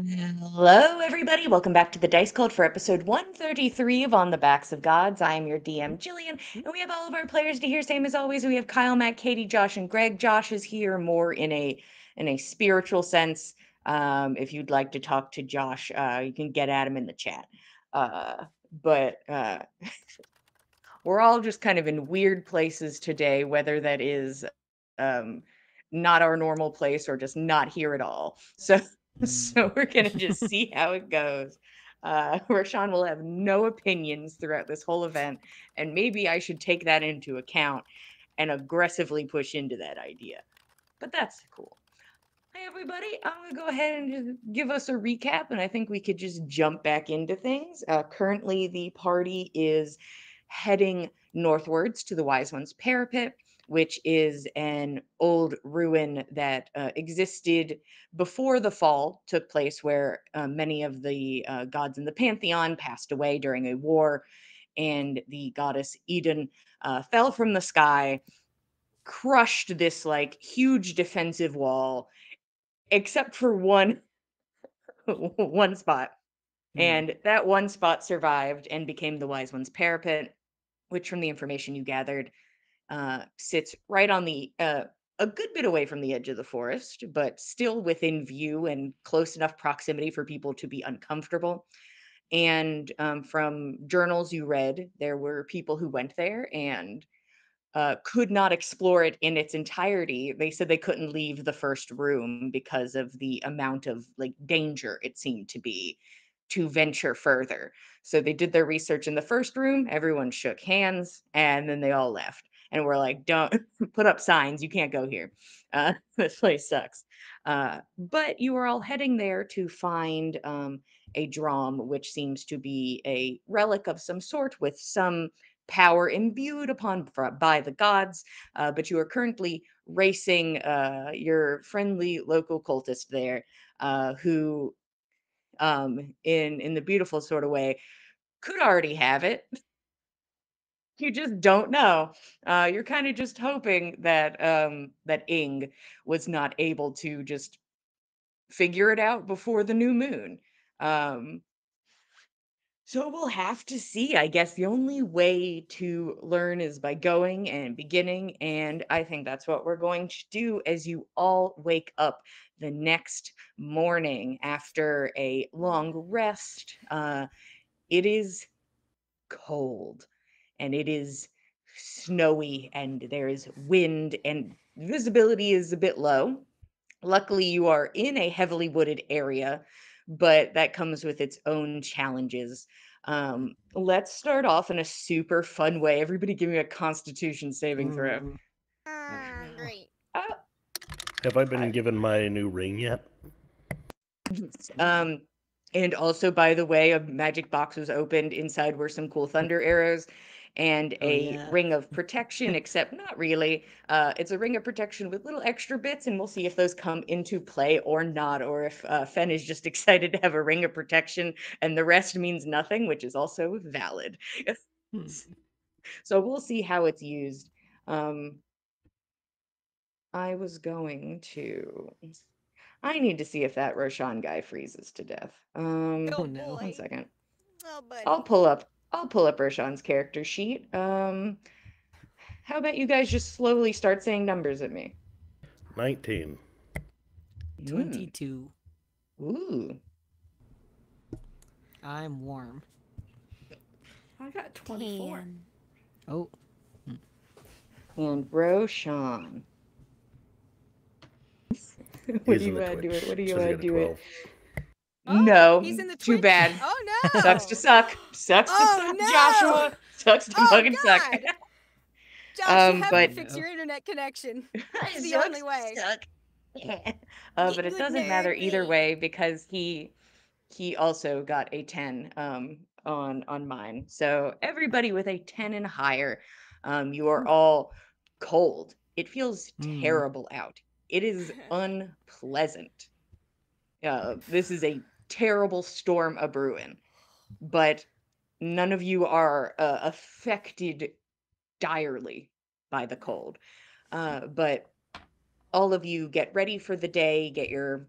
Hello, everybody. Welcome back to the Dice Cult for episode 133 of On the Backs of Gods. I am your DM, Jillian, and we have all of our players to hear. Same as always, we have Kyle, Matt, Katie, Josh, and Greg. Josh is here more in a spiritual sense. If you'd like to talk to Josh, you can get at him in the chat. But we're all just kind of in weird places today, whether that is um, not our normal place or just not here at all. So, so we're gonna just see how it goes. Rashawn will have no opinions throughout this whole event, and maybe I should take that into account and aggressively push into that idea. But that's cool. Hi, everybody. I'm going to go ahead and just give us a recap, and I think we could just jump back into things. Currently, the party is heading northwards to the Wise One's Parapet, which is an old ruin that existed before the fall took place, where many of the gods in the pantheon passed away during a war, and the goddess Idunn fell from the sky, crushed this like huge defensive wall except for one one spot. And that one spot survived and became the Wise One's Parapet, which, from the information you gathered, sits right on the a good bit away from the edge of the forest, but still within view and close enough proximity for people to be uncomfortable. And from journals you read, there were people who went there and could not explore it in its entirety. They said they couldn't leave the first room because of the amount of like danger it seemed to be to venture further. So they did their research in the first room, everyone shook hands, and then they all left. And we're like, don't put up signs, you can't go here. This place sucks. But you are all heading there to find a drum, which seems to be a relic of some sort with some power imbued upon by the gods, but you are currently racing your friendly local cultist there, who, in the beautiful sort of way, could already have it. You just don't know. You're kind of just hoping that that Ing was not able to just figure it out before the new moon. Um, So we'll have to see. I guess the only way to learn is by going and beginning. And I think that's what we're going to do as you all wake up the next morning after a long rest. It is cold and it is snowy and there is wind and visibility is a bit low. Luckily, you are in a heavily wooded area, but that comes with its own challenges. Let's start off in a super fun way. Everybody give me a constitution saving throw. Great. Oh, Have I been I- given my new ring yet? um, and also, by the way, a magic box was opened. Inside were some cool thunder arrows and Oh a yeah. ring of protection, except not really. It's a ring of protection with little extra bits, and we'll see if those come into play or not, or if Fen is just excited to have a ring of protection and the rest means nothing, which is also valid. So we'll see how it's used. Um, I was going to. I need to see if that Roshan guy freezes to death. Oh One boy. second. Oh I'll buddy. pull up I'll pull up Roshan's character sheet. How about you guys just slowly start saying numbers at me? 19. Mm. 22. Ooh. I'm warm. I got 24. 10. Oh. And Roshan. What He's do in you the want to do it? Twitch. What do you Says he want to got a do it? 12. Oh, No. he's in the Too Twitch. bad. Oh no. Sucks to suck. Sucks to Oh, suck, no! Joshua. Sucks to Oh fucking suck. god. Josh, you have but to fix your internet connection. It It's the sucks only to way. suck. Get But it good doesn't nerd matter either please. way because he also got a 10 on mine. So everybody with a 10 and higher, you are all cold. It feels terrible out. It is unpleasant. This is a terrible storm a brewing, but none of you are affected direly by the cold. But all of you get ready for the day, get your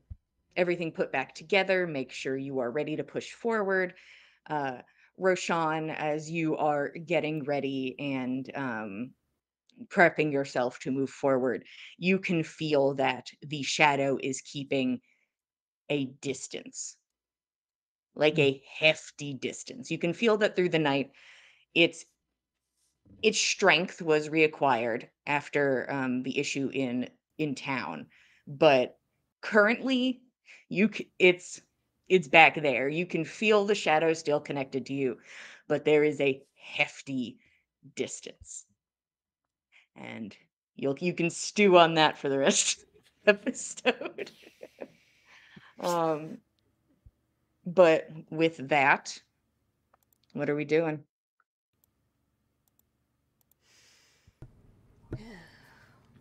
everything put back together, make sure you are ready to push forward. Roshan, as you are getting ready and prepping yourself to move forward, you can feel that the shadow is keeping a distance, like a hefty distance. You can feel that through the night. Its strength was reacquired after the issue in town, but currently it's back there. You can feel the shadow still connected to you, but there is a hefty distance, and you can stew on that for the rest of the episode. um, but with that, what are we doing?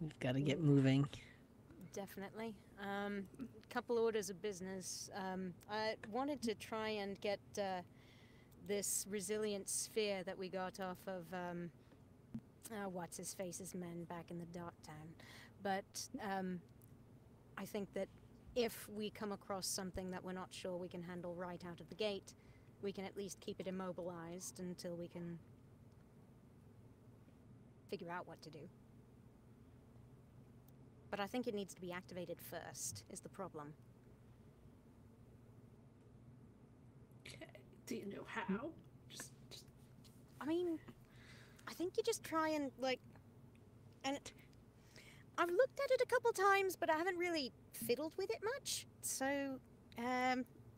We've got to get moving. Definitely. Couple orders of business. I wanted to try and get this resilient sphere that we got off of what's his face's men back in the Dark Town, but I think that if we come across something that we're not sure we can handle right out of the gate, we can at least keep it immobilized until we can figure out what to do. But I think it needs to be activated first, is the problem. Okay. Do you know how? Just I mean, I think you just try and, like... And I've looked at it a couple times, but I haven't really fiddled with it much. So,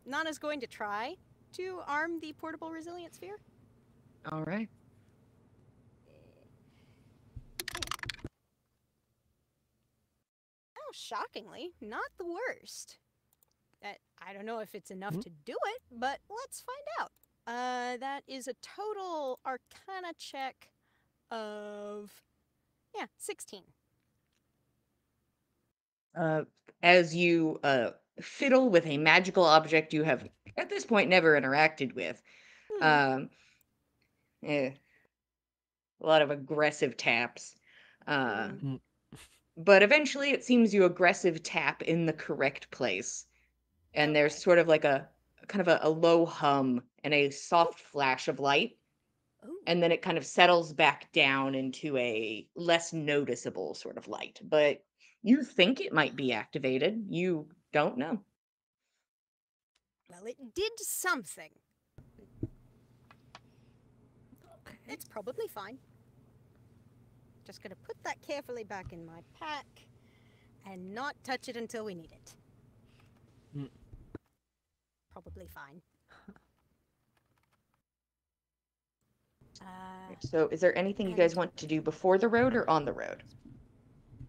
Nana's going to try to arm the portable resilient sphere. All right. Oh, shockingly, not the worst. I don't know if it's enough to do it, but let's find out. That is a total Arcana check of, 16. As you fiddle with a magical object you have at this point never interacted with, a lot of aggressive taps, but eventually it seems you aggressive tap in the correct place, and there's Okay. sort of like a kind of a low hum and a soft flash of light, Ooh. and then it kind of settles back down into a less noticeable sort of light, but you think it might be activated. You don't know. Well, it did something. okay. It's probably fine. Just gonna put that carefully back in my pack and not touch it until we need it. Probably fine. So is there anything you guys want to do before the road or on the road?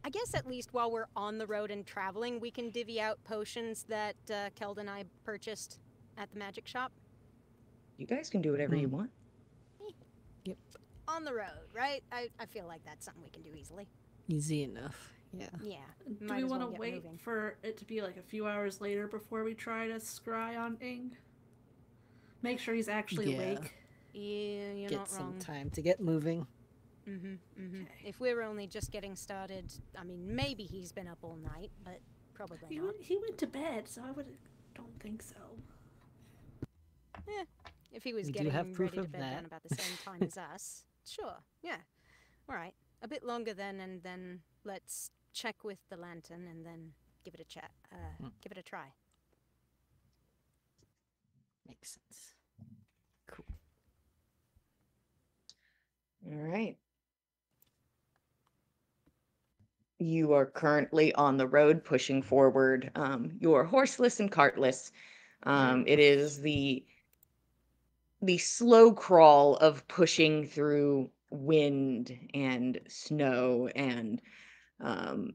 I guess at least while we're on the road and traveling, we can divvy out potions that Keld and I purchased at the magic shop. You guys can do whatever you want. Yep. On the road, right? I feel like that's something we can do easily. Easy enough. Yeah. Yeah. Do might we as well want to get wait moving. for it to be like a few hours later before we try to scry on Ing? Make sure he's actually Yeah. awake. Yeah, you're Get not some wrong. time to get moving. Okay. If we're only just getting started, I mean, maybe he's been up all night, but probably not. He went to bed, so don't think so. If he was We do getting have proof ready to of bed that. down about the same time as us, sure, yeah. All right, a bit longer then, and then let's check with the lantern, and then give it a give it a try. Makes sense. Cool. All right. You are currently on the road pushing forward. You're horseless and cartless. It is the slow crawl of pushing through wind and snow and an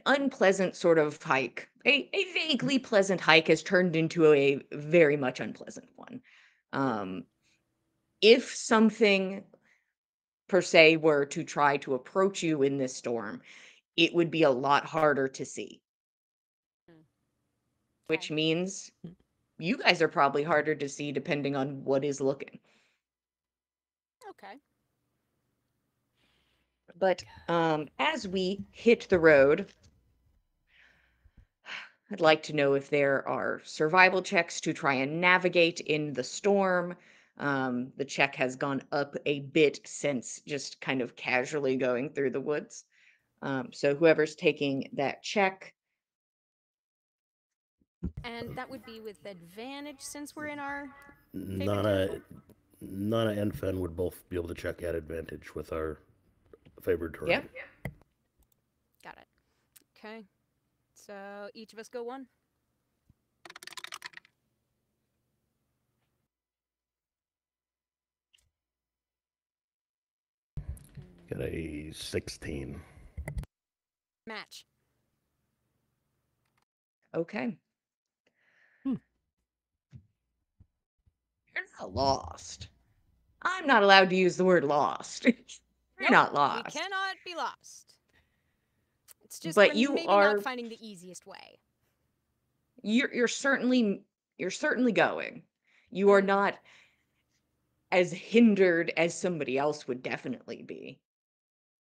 unpleasant sort of hike. A vaguely pleasant hike has turned into a very much unpleasant one. If something per se were to try to approach you in this storm, it would be a lot harder to see. Which Okay. means you guys are probably harder to see depending on what is looking. Okay. But as we hit the road, I'd like to know if there are survival checks to try and navigate in the storm. The check has gone up a bit since just kind of casually going through the woods. So whoever's taking that check, And that would be with advantage since we're in our favorite Nana, territory? Nana and Fen would both be able to check at advantage with our favored terrain. Yep. Got it. Okay. So each of us go one. Get a 16. Match. okay. Hmm. You're not lost. I'm not allowed to use the word lost. You're Nope, not we lost. cannot be lost. It's just But we're you maybe are- not finding the easiest way. You're certainly going. You are Mm. not as hindered as somebody else would definitely be.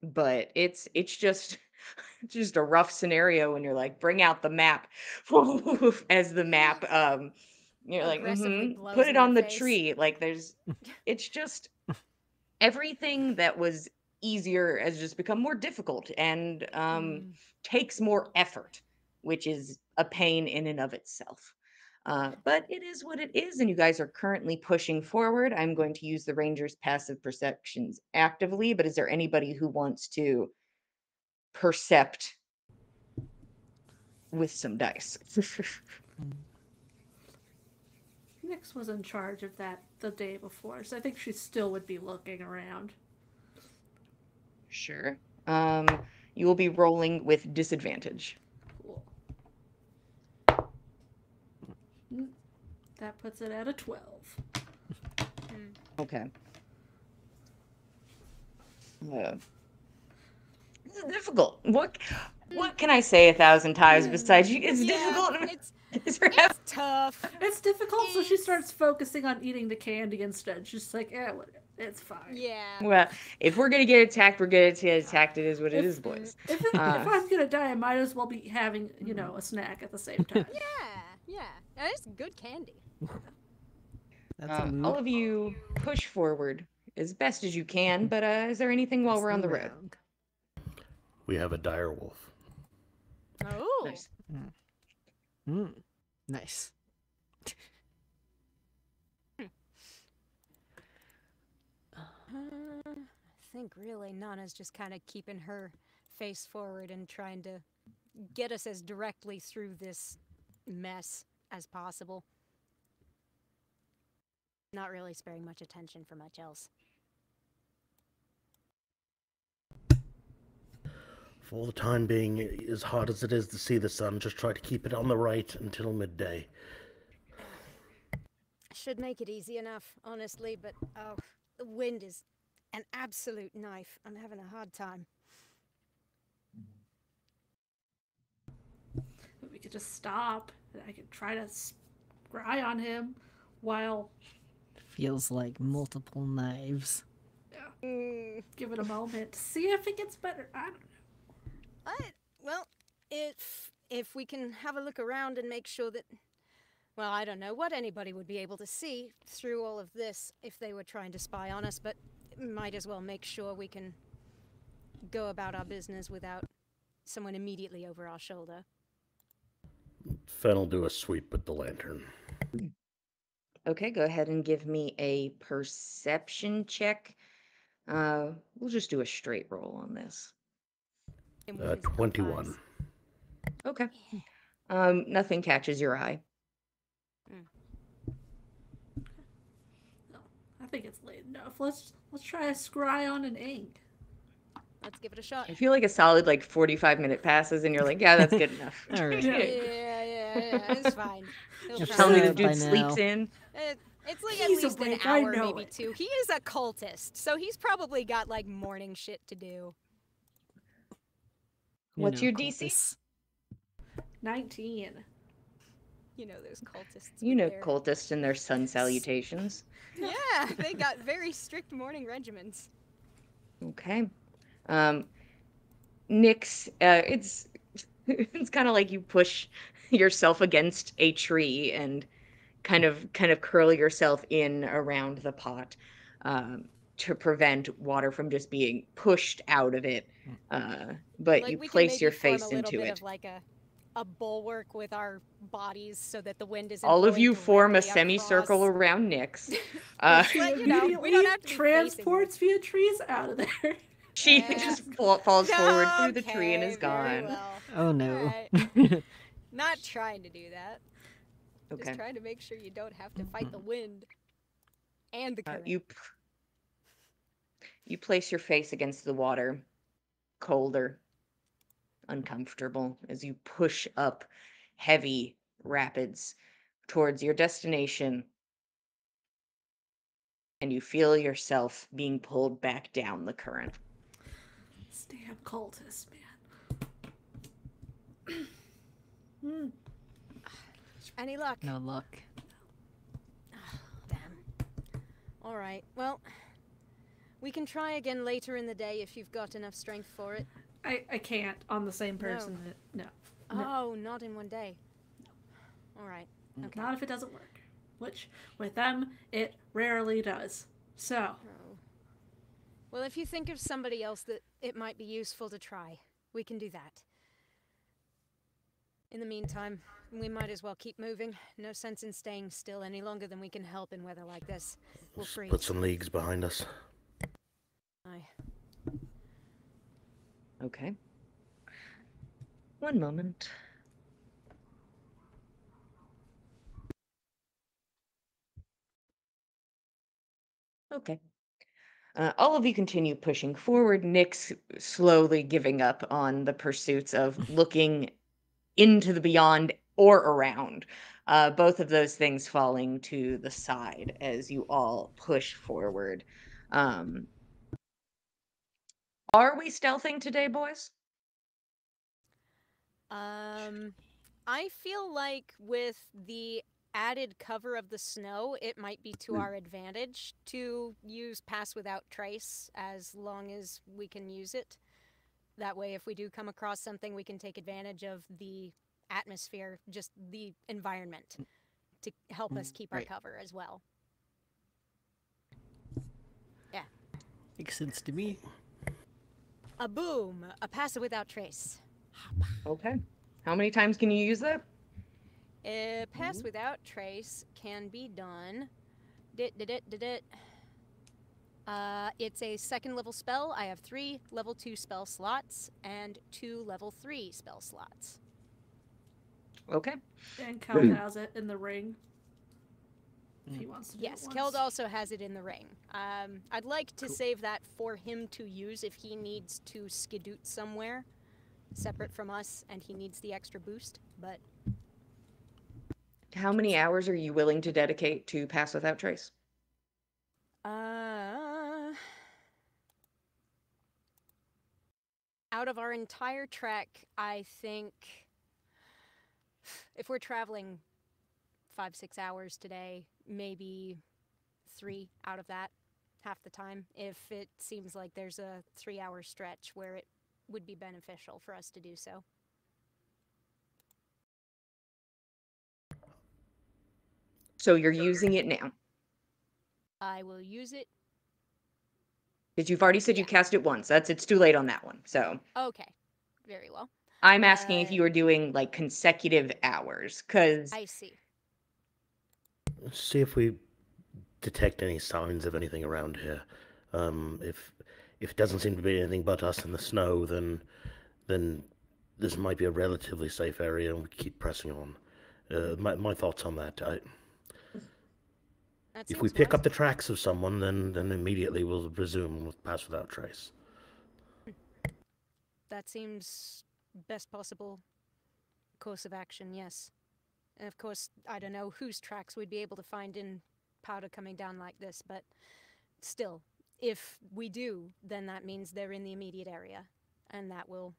But it's just it's just a rough scenario when you're like, bring out the map as the map you're like, Aggressively blows put in it our on the face. tree. Like it's just everything that was easier has just become more difficult and takes more effort, which is a pain in and of itself. But it is what it is, and you guys are currently pushing forward. I'm going to use the Ranger's passive perceptions actively, but is there anybody who wants to percept with some dice? Nyx was in charge of that the day before, so I think she still would be looking around. Sure. You will be rolling with disadvantage. Cool. That puts it at a 12. Okay. This is difficult. What can I say 1,000 times besides you? It's difficult. It's tough. It's difficult, so she starts focusing on eating the candy instead. She's just like, yeah, it's fine. Yeah. Well, if we're gonna get attacked, we're gonna get attacked. It is what it is, boys. If I'm gonna die, I might as well be having, a snack at the same time. Yeah. That is good candy. That's a move. All of you push forward as best as you can, but is there anything while That's we're on the road? round. We have a dire wolf. Oh. Nice. Nice. I think really Nana's just kind of keeping her face forward and trying to get us as directly through this mess as possible. Not really sparing much attention for much else. For the time being, as hard as it is to see the sun, just try to keep it on the right until midday. Should make it easy enough, honestly, but oh, the wind is an absolute knife. I'm having a hard time. We could just stop. And I could try to scry on him while Feels like multiple knives. give it a moment to see if it gets better. I don't know. Well, if we can have a look around and make sure that, well, I don't know what anybody would be able to see through all of this if they were trying to spy on us, but might as well make sure we can go about our business without someone immediately over our shoulder. Fen will do a sweep with the lantern. Okay, go ahead and give me a perception check. We'll just do a straight roll on this. And with his 21. eyes. Okay. Nothing catches your eye. No, I think it's late enough. Let's try a scry on an ink. Let's give it a shot. I feel like a solid 45-minute passes, and you're like, yeah, that's good enough. All right. Yeah, it's fine. He'll If try. Tell me so, the dude by sleeps now. in. It's like at He's least an awake, I hour, know maybe it. two. He is a cultist, so he's probably got morning shit to do. What's your DC? cultists. 19. You know those cultists. You with know their- cultists and their sun salutations. Yeah, they got very strict morning regimens. Okay. Nyx, it's it's kind of like you push yourself against a tree and kind of curl yourself in around the pot to prevent water from just being pushed out of it. But Like, you we can place maybe your form a face little into bit it. of like a bulwark with our bodies so that the wind isn't All of blowing you form a directly semicircle across. around Nyx. She But, you know, we immediately don't have to be transports via trees out of there. She just falls forward through the tree and is Very gone. well. Oh no. Alright. Not trying to do that. Okay. Just trying to make sure you don't have to fight the wind and the current. You place your face against the water, colder, uncomfortable, as you push up heavy rapids towards your destination, and you feel yourself being pulled back down the current. This damn cultist, man. Any luck? No luck. Damn. Alright, well, we can try again later in the day if you've got enough strength for it. I can't on the same person. No. Oh, not in one day. Alright. Okay. Not if it doesn't work. Which, with them, it rarely does. So. Oh. Well, if you think of somebody else that it might be useful to try, we can do that. In the meantime, we might as well keep moving. No sense in staying still any longer than we can help in weather like this. We'll freeze. Put some leagues behind us. Aye. Okay. One moment. Okay. All of you continue pushing forward, Nyx slowly giving up on the pursuits of looking into the beyond or around. Both of those things falling to the side as you all push forward. Are we stealthing today, boys? I feel like with the added cover of the snow, it might be to our advantage to use Pass Without Trace as long as we can use it. That way, if we do come across something, we can take advantage of the atmosphere, just the environment, to help us keep our cover as well. Yeah. Makes sense to me. A boom! A Pass Without Trace. Okay. How many times can you use that? Pass Without Trace can be done. It's a second level spell. I have 3 level 2 spell slots and 2 level 3 spell slots. Okay. And Keld has it in the ring. If he wants to do Yes, it Keld once. also has it in the ring. I'd like to save that for him to use if he needs to skedoot somewhere separate from us and he needs the extra boost, but How many hours are you willing to dedicate to Pass Without Trace? out of our entire trek, I think if we're traveling 5-6 hours today, maybe 3 out of that, half the time, if it seems like there's a 3-hour stretch where it would be beneficial for us to do so. So you're using it now. I will use it. Because you've already said you cast it once. It's too late on that one. So Okay, very well. I'm asking if you were doing like consecutive hours, because I see. Let's see if we detect any signs of anything around here. If it doesn't seem to be anything but us in the snow, then this might be a relatively safe area, and we keep pressing on. My thoughts on that. If we pick up the tracks of someone, then immediately we'll resume with Pass Without Trace. That seems best possible course of action, yes. And of course, I don't know whose tracks we'd be able to find in powder coming down like this, but still, if we do, then that means they're in the immediate area, and that will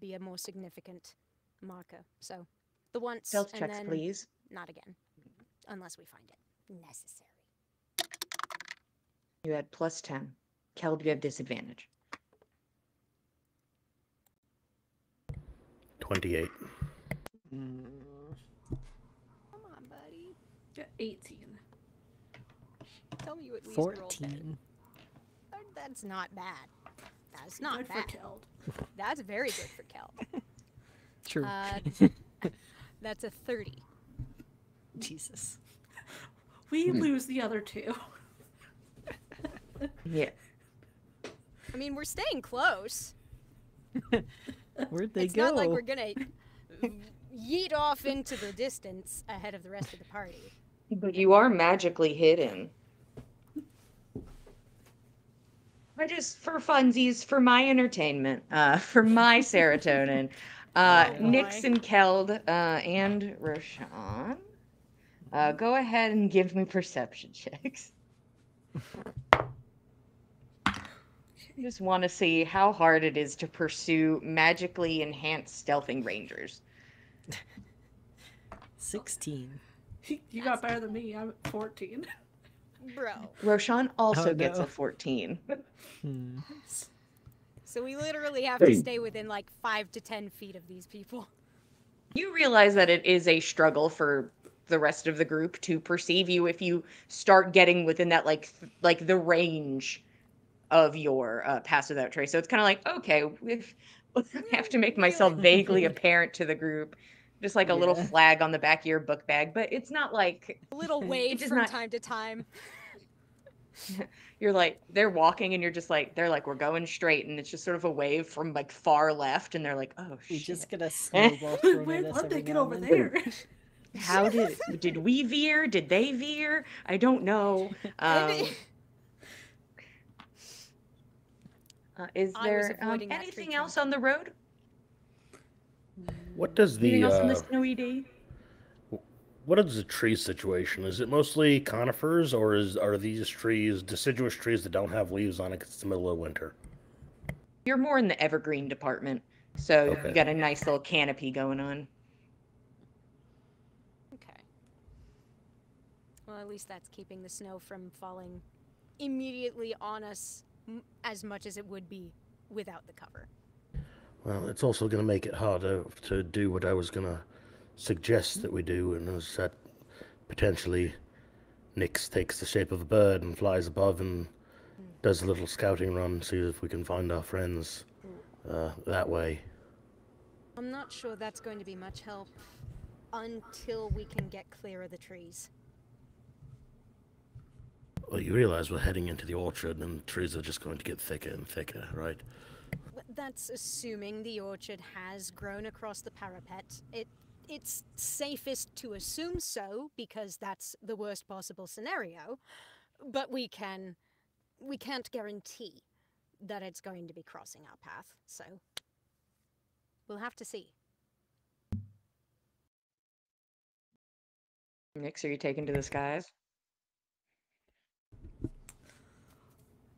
be a more significant marker. So, the once, stealth and checks, then please. not again, unless we find it necessary. You had +10. Keld, you have disadvantage. 28. Got 18. Tell me you at least rolled 14. that. That's not bad. That's not Good bad. for killed. That's very good for Kel. True. That's a 30. Jesus. We lose the other two. Yeah. I mean, we're staying close. Where'd they It's go? not like we're gonna yeet off into the distance ahead of the rest of the party. But you are magically hidden. I just, for funsies, for my entertainment, for my serotonin, Nyx boy. and Keld and Roshan, go ahead and give me perception checks. I just want to see how hard it is to pursue magically enhanced stealthing rangers. 16. You got better than me. I'm at 14. Bro. Roshan also gets no. a 14. Hmm. So we literally have to stay within like 5 to 10 feet of these people. You realize that it is a struggle for the rest of the group to perceive you if you start getting within that like the range of your pass without trace. So it's kind of like, okay, if I have to make myself vaguely apparent to the group, just like a little Yeah. flag on the back of your book bag, but it's not like A little wave does from not- time to time. you're like they're walking and you're just like they're like we're going straight and it's just sort of a wave from like far left and they're like, oh We shit. just get a snowball thrown Wait, at us let every they get now over and then. there. How did we veer? Did they veer? I don't know. Is I was there avoiding that anything tree else trunk. on the road? What does Anything else on the the snowy day? what is the tree situation? Is it mostly conifers, or are these trees deciduous trees that don't have leaves on it 'cause it's the middle of winter? You're more in the evergreen department, so Okay. you got a nice little canopy going on. Okay. Well, at least that's keeping the snow from falling immediately on us as much as it would be without the cover. Well, it's also going to make it harder to do what I was going to suggest that we do, and is that potentially Nyx takes the shape of a bird and flies above and does a little scouting run, see if we can find our friends that way. I'm not sure that's going to be much help until we can get clear of the trees. Well, you realize we're heading into the orchard, and the trees are just going to get thicker and thicker, right? That's assuming the orchard has grown across the parapet. It's safest to assume so, because that's the worst possible scenario. But we can't guarantee that it's going to be crossing our path, so we'll have to see. Nyx, are you taken to the skies?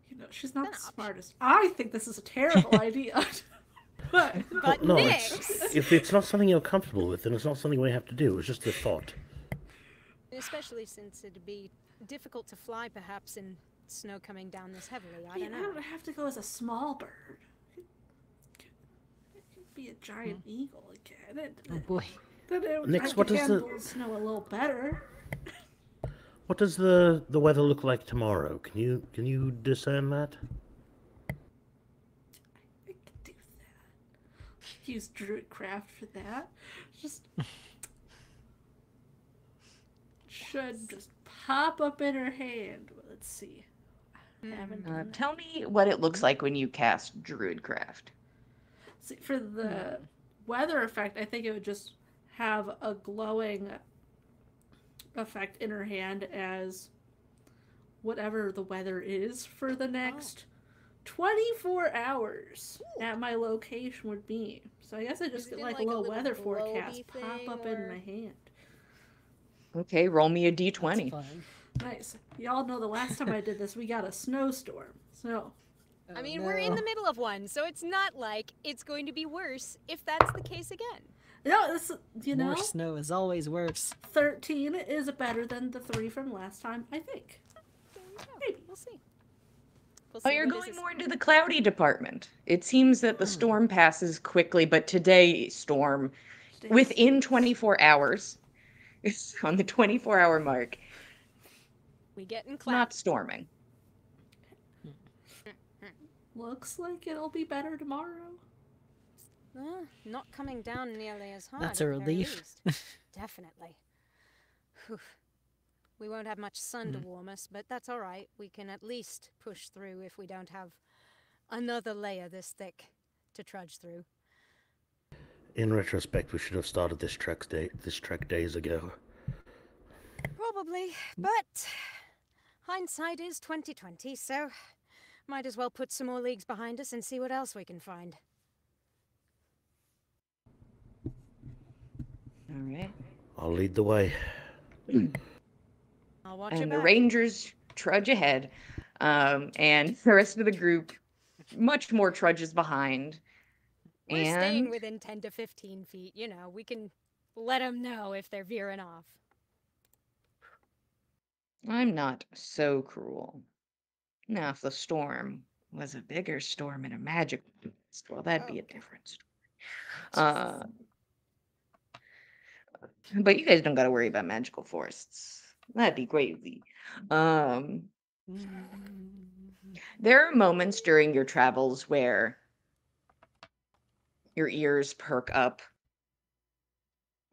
You know, she's not the Stop. smartest. I think this is a terrible idea. But But No, Nyx! if it's not something you're comfortable with, then it's not something we have to do. It's just a thought. Especially since it'd be difficult to fly, perhaps, in snow coming down this heavily. I you don't know. don't have to go as a small bird. It could be a giant eagle again. Oh boy. Nyx, what does the snow a little better? what does the weather look like tomorrow? Can you discern that? I could do that. Use Druidcraft for that. Just should just pop up in her hand. Well, let's see. I haven't done that. Tell me what it looks like when you cast Druidcraft. See, for the weather effect, I think it would just have a glowing effect in her hand as whatever the weather is for the next 24 hours at my location would be. So I guess I just Is it get in, like a like, a little little weather globy forecast pop thing, up in or- my hand. Okay, roll me a That's d20. fine. Nice. Y'all know the last time I did this, we got a snowstorm. So, I Oh, mean, we're in no. the middle of one, so it's not like it's going to be worse if that's the case again. no, this, you know, More snow is always worse. 13 is better than the 3 from last time, I think. There we go. Maybe. We'll see. We'll Oh, see. you're What is going this? more into the cloudy department. It seems that the storm passes quickly, but today's storm, Stays. within 24 hours, on the 24-hour mark, We getting not clapped. storming. Looks like it'll be better tomorrow. Not coming down nearly as hard. That's at a the very relief. least. Definitely. Whew. We won't have much sun to warm us, but that's all right. We can at least push through if we don't have another layer this thick to trudge through. In retrospect, we should have started this trek days ago. Probably, but hindsight is 2020, so might as well put some more leagues behind us and see what else we can find. All right. I'll lead the way. I'll watch your And the back. Rangers trudge ahead, and the rest of the group much more trudges behind. We're staying And within 10 to 15 feet. You know, we can let them know if they're veering off. I'm not so cruel. Now, if the storm was a bigger storm in a magical forest, well, that'd be a different story. But you guys don't got to worry about magical forests. That'd be crazy. There are moments during your travels where your ears perk up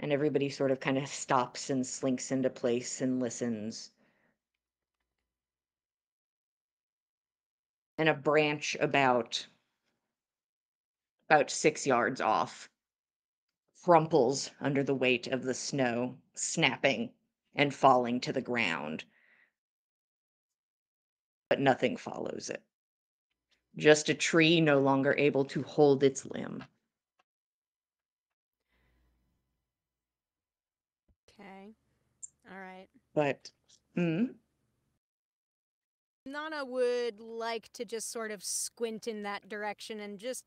and everybody sort of kind of stops and slinks into place and listens. And a branch about 6 yards off crumples under the weight of the snow, snapping and falling to the ground. But nothing follows it. Just a tree no longer able to hold its limb. Okay. All right. But, Nana would like to just sort of squint in that direction and just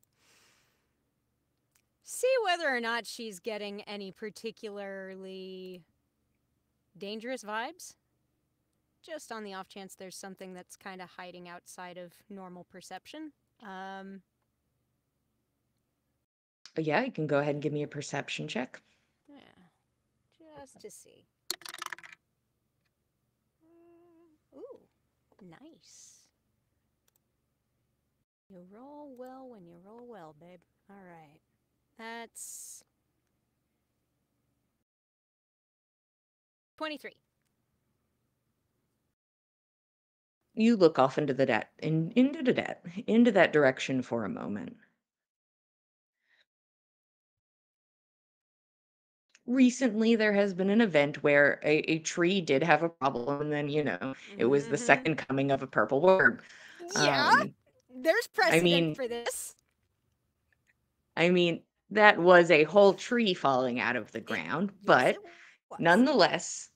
see whether or not she's getting any particularly dangerous vibes. Just on the off chance there's something that's kind of hiding outside of normal perception. yeah, you can go ahead and give me a perception check. Yeah, just to see. Ooh, nice. You roll well when you roll well, babe. All right. That's 23. You look off into that direction for a moment. Recently, there has been an event where a tree did have a problem, and then, it was the second coming of a purple worm. Yeah, there's precedent for this. I mean, that was a whole tree falling out of the ground, but nonetheless,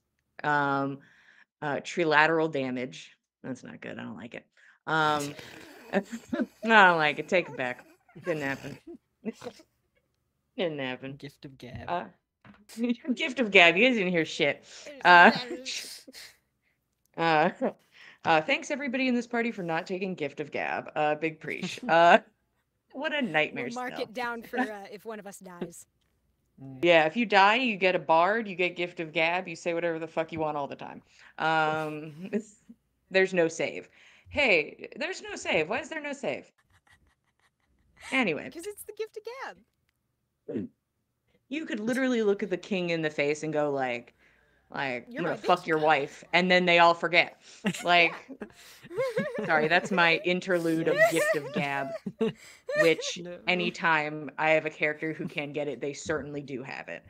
trilateral damage. That's not good. I don't like it. I don't like it. Take it back. Didn't happen. Didn't happen. Gift of gab. Gift of gab. You guys didn't hear shit. Thanks everybody in this party for not taking gift of gab. Big preach. What a nightmare We'll mark spell. it down for if one of us dies. Yeah, if you die, you get a bard, you get gift of gab, you say whatever the fuck you want all the time. There's no save. Hey, there's no save. Why is there no save? Anyway. Because it's the gift of gab. You could literally look at the king in the face and go like I'm gonna my fuck bitch. your wife, and then they all forget. Like, sorry, that's my interlude of gift of gab, which No. anytime I have a character who can get it, they certainly do have it.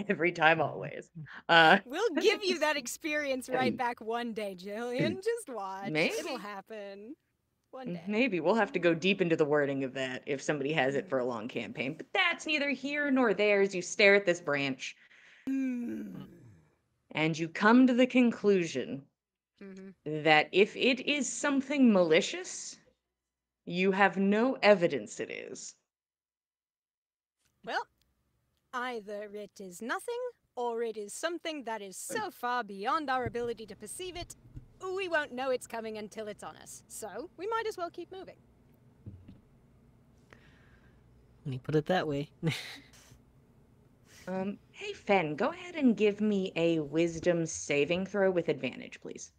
Every time, always. We'll give you that experience right back one day, Jillian. Just watch. Maybe. It'll happen. One day. Maybe we'll have to go deep into the wording of that if somebody has it for a long campaign. But that's neither here nor there as you stare at this branch. And you come to the conclusion that if it is something malicious, you have no evidence it is. Well, either it is nothing, or it is something that is so far beyond our ability to perceive it, we won't know it's coming until it's on us. So, we might as well keep moving. When you put it that way. Hey, Fen, go ahead and give me a wisdom saving throw with advantage, please.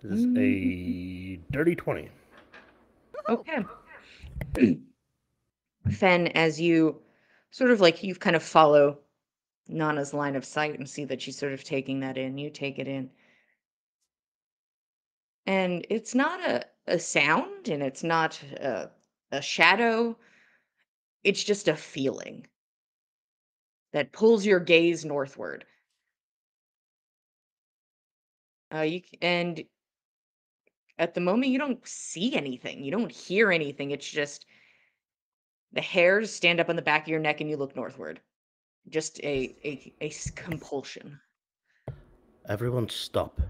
This is a dirty 20. Okay. Fen, as you sort of like you kind of follow Nana's line of sight and see that she's sort of taking that in, you take it in. And it's not a sound and it's not a shadow, it's just a feeling that pulls your gaze northward. And at the moment, you don't see anything, you don't hear anything. It's just the hairs stand up on the back of your neck and you look northward. Just a compulsion. Everyone stop.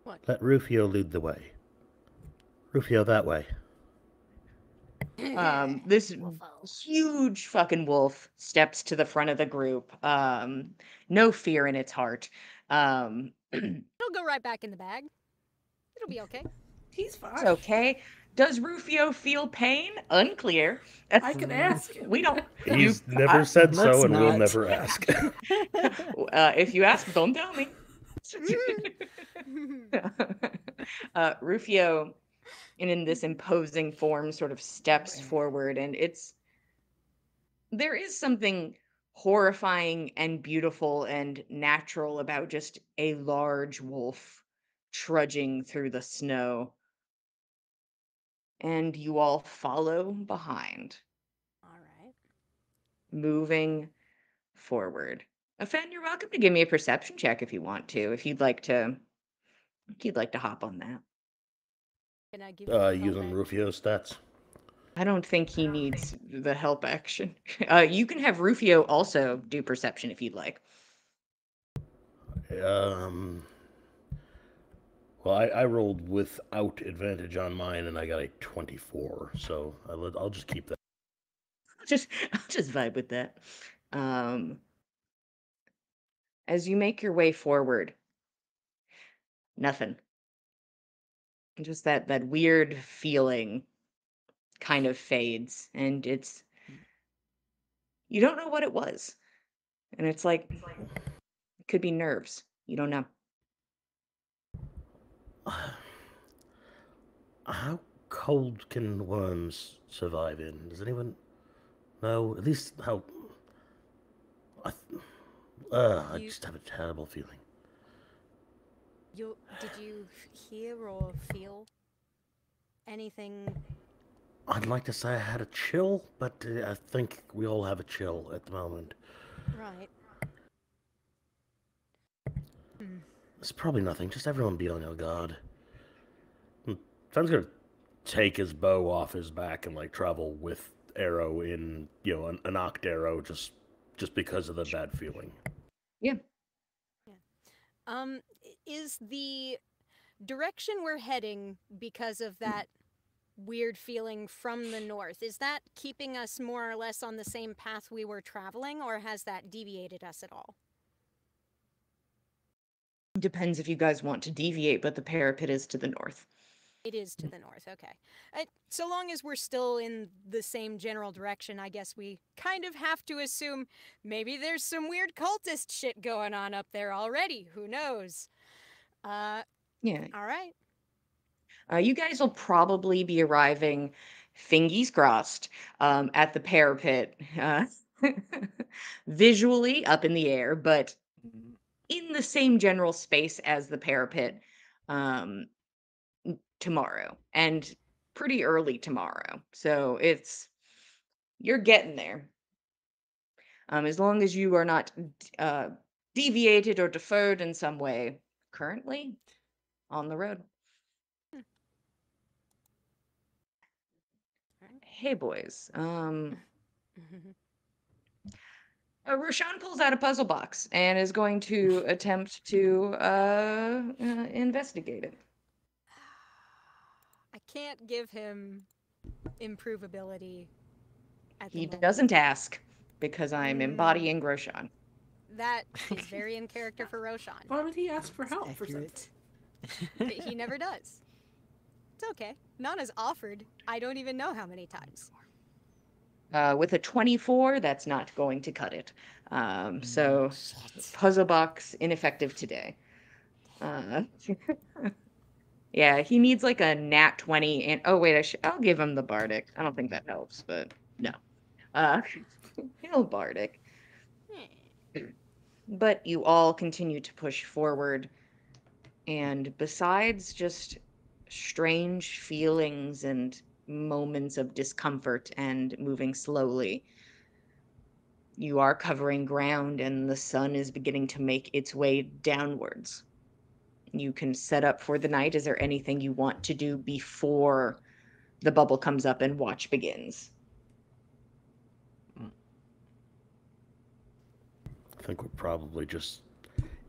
What? Let Rufio lead the way. Rufio, that way. This Wolfo. huge fucking wolf steps to the front of the group. No fear in its heart. It'll go right back in the bag. It'll be okay. He's fine. It's okay. Does Rufio feel pain? Unclear. I could ask him. We don't. He's never said so, let's and we'll not. never ask. If you ask, don't tell me. Rufio, in this imposing form, sort of steps forward, and there is something horrifying and beautiful and natural about just a large wolf trudging through the snow. And you all follow behind, All right. moving forward. Fen, you're welcome to give me a perception check if you want to, if you'd like to hop on that. Can I give you a Using callback? Rufio's stats. I don't think he needs the help action. You can have Rufio also do perception if you'd like. Well, I rolled without advantage on mine, and I got a 24. So I'll just keep that. I'll just vibe with that. As you make your way forward, nothing. Just that weird feeling kind of fades, and you don't know what it was. And it's like it could be nerves. You don't know. How cold can worms survive in? Does anyone know? At least how. I You- just have a terrible feeling. Did you hear or feel anything? I'd like to say I had a chill, but I think we all have a chill at the moment. Right. It's probably nothing. Just everyone be on your guard. Fen's gonna take his bow off his back and like travel with arrow in, an nocked arrow, just because of the bad feeling. Yeah. Is the direction we're heading because of that weird feeling from the north, is that keeping us more or less on the same path we were traveling, or has that deviated us at all? Depends if you guys want to deviate, but the parapet is to the north. It is to the north, okay. So long as we're still in the same general direction, I guess we kind of have to assume maybe there's some weird cultist shit going on up there already. Who knows? Yeah. All right. You guys will probably be arriving, fingies crossed, at the parapet, visually up in the air, but in the same general space as the parapet tomorrow, and pretty early tomorrow. So you're getting there. As long as you are not deviated or deferred in some way currently on the road. Hey boys. Roshan pulls out a puzzle box and is going to attempt to investigate it. I can't give him improvability at the He moment. doesn't ask because I'm embodying Roshan. That is very in character for Roshan. Why would he ask for help for something? Accurate. But he never does. It's okay. Nana's offered. I don't even know how many times. With a 24, that's not going to cut it. So puzzle box ineffective today. Yeah, he needs like a nat 20 and oh wait, I'll give him the bardic. I don't think that helps, but no. He'll bardic. But you all continue to push forward, and besides just strange feelings and moments of discomfort and moving slowly, you are covering ground and the sun is beginning to make its way downwards. You can set up for the night. Is there anything you want to do before the bubble comes up and watch begins? I think we're probably just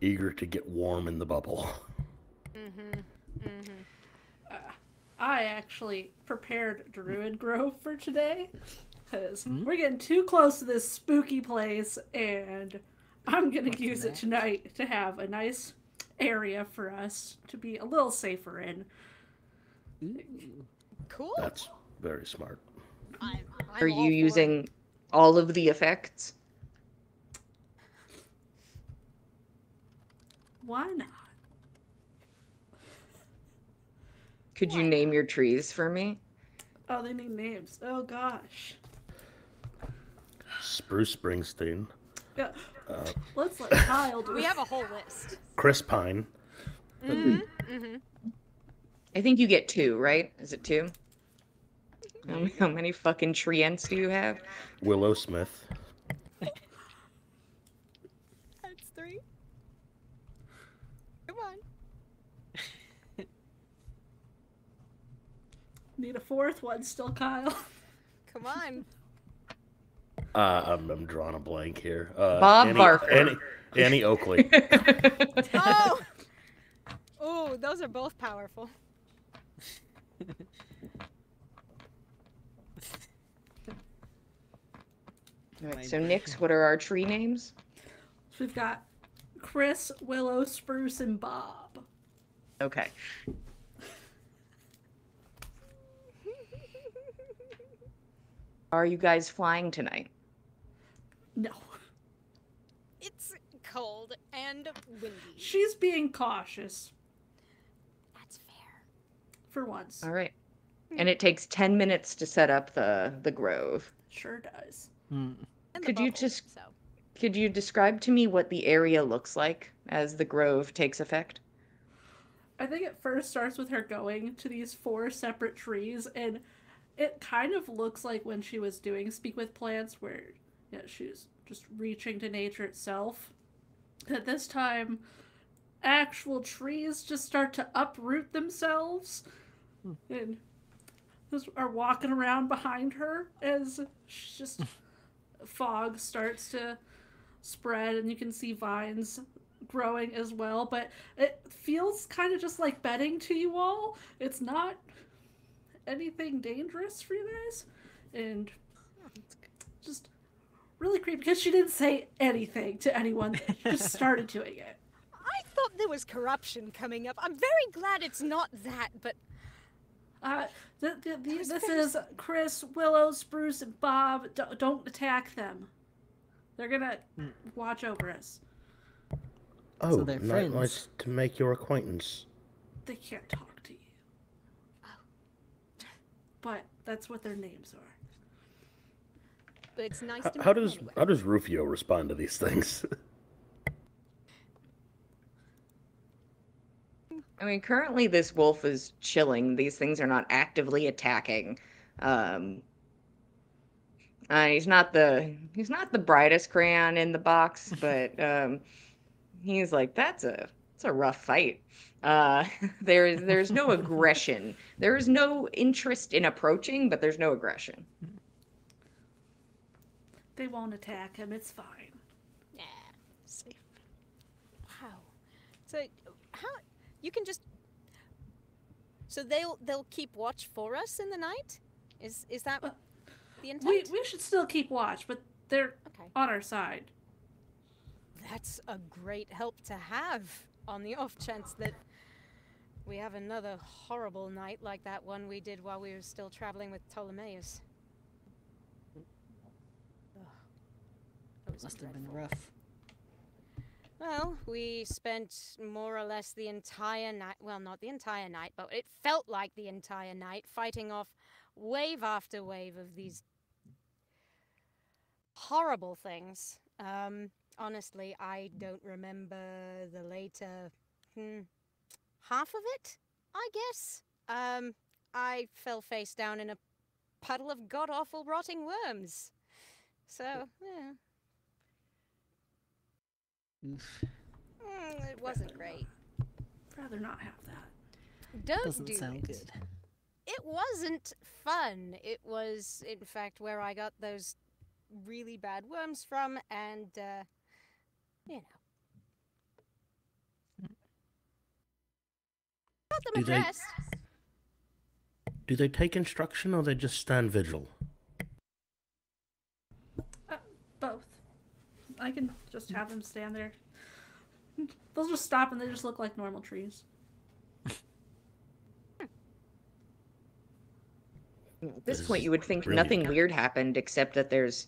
eager to get warm in the bubble. I actually prepared Druid Grove for today because we're getting too close to this spooky place, and I'm going to use it tonight to have a nice area for us to be a little safer in. Cool. That's very smart. I'm Are all you for using all of the effects? Why not? Could you name your trees for me? Oh, they need names. Oh, gosh. Spruce Springsteen. Yeah. Let's let Kyle do We it. have a whole list. Chris Pine. I think you get 2, right? Is it 2? How many fucking treants do you have? Willow Smith. That's 3. Come on. Need a 4th one still, Kyle. Come on. I'm drawing a blank here. Bob Barker. Annie Oakley. Oh! Oh, those are both powerful. All right, so Nix, what are our tree names? So we've got Chris, Willow, Spruce, and Bob. Okay. Are you guys flying tonight? No. It's cold and windy. She's being cautious That's fair. for once. All right. And it takes 10 minutes to set up the grove. Sure does. And the Could you bubble, just- So. Could you describe to me what the area looks like as the grove takes effect? I think it first starts with her going to these 4 separate trees, and it kind of looks like when she was doing Speak with Plants, where she's just reaching to nature itself. At this time, actual trees just start to uproot themselves and just are walking around behind her as she's just fog starts to spread, and you can see vines growing as well, but it feels kind of just like bedding to you all. It's not anything dangerous for you guys, and just really creepy because she didn't say anything to anyone. She just started doing it. I thought there was corruption coming up. I'm very glad it's not that, but This is Chris, Willow, Spruce, and Bob. Don't attack them. They're gonna watch over us. Oh, they're nice friends. to make your acquaintance. They can't talk to you. But that's what their names are. it's nice to meet How you does anyway. how does Rufio respond to these things? I mean, currently this wolf is chilling. These things are not actively attacking. He's not the brightest crayon in the box, but he's like, it's a rough fight. There's no aggression. There is no interest in approaching, but there's no aggression. They won't attack him. It's fine. Yeah. Safe. Wow. So how you can just so they'll keep watch for us in the night? Is that the intent? We should still keep watch, but they're Okay. on our side. That's a great help to have on the off chance that we have another horrible night like that one we did while we were still traveling with Ptolemaeus. Ugh, that was Must have been dreadful. rough. Well, we spent more or less the entire night, well, not the entire night, but it felt like the entire night, fighting off wave after wave of these horrible things. Honestly, I don't remember the later half of it, I guess. I fell face down in a puddle of god-awful rotting worms. So, yeah. Oof. It wasn't great. Rather not have that. Don't Doesn't do sound it. good. It wasn't fun. It was, in fact, where I got those really bad worms from, and, you know. Got them Do they- addressed. Do they take instruction or they just stand vigil? Both. I can just have them stand there. They'll just stop and they just look like normal trees. At this This point, is you would think brilliant. nothing weird happened, except that there's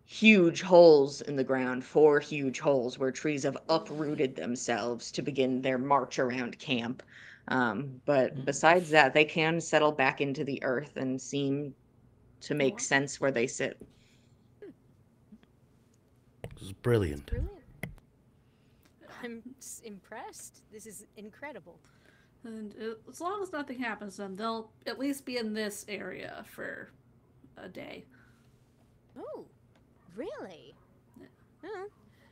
huge holes in the ground, 4 huge holes where trees have uprooted themselves to begin their march around camp. But besides that, they can settle back into the earth and seem to make Cool. sense where they sit. This is brilliant. Brilliant. I'm impressed. This is incredible. And as long as nothing happens to them, they'll at least be in this area for a day. Oh, really? Yeah. Oh,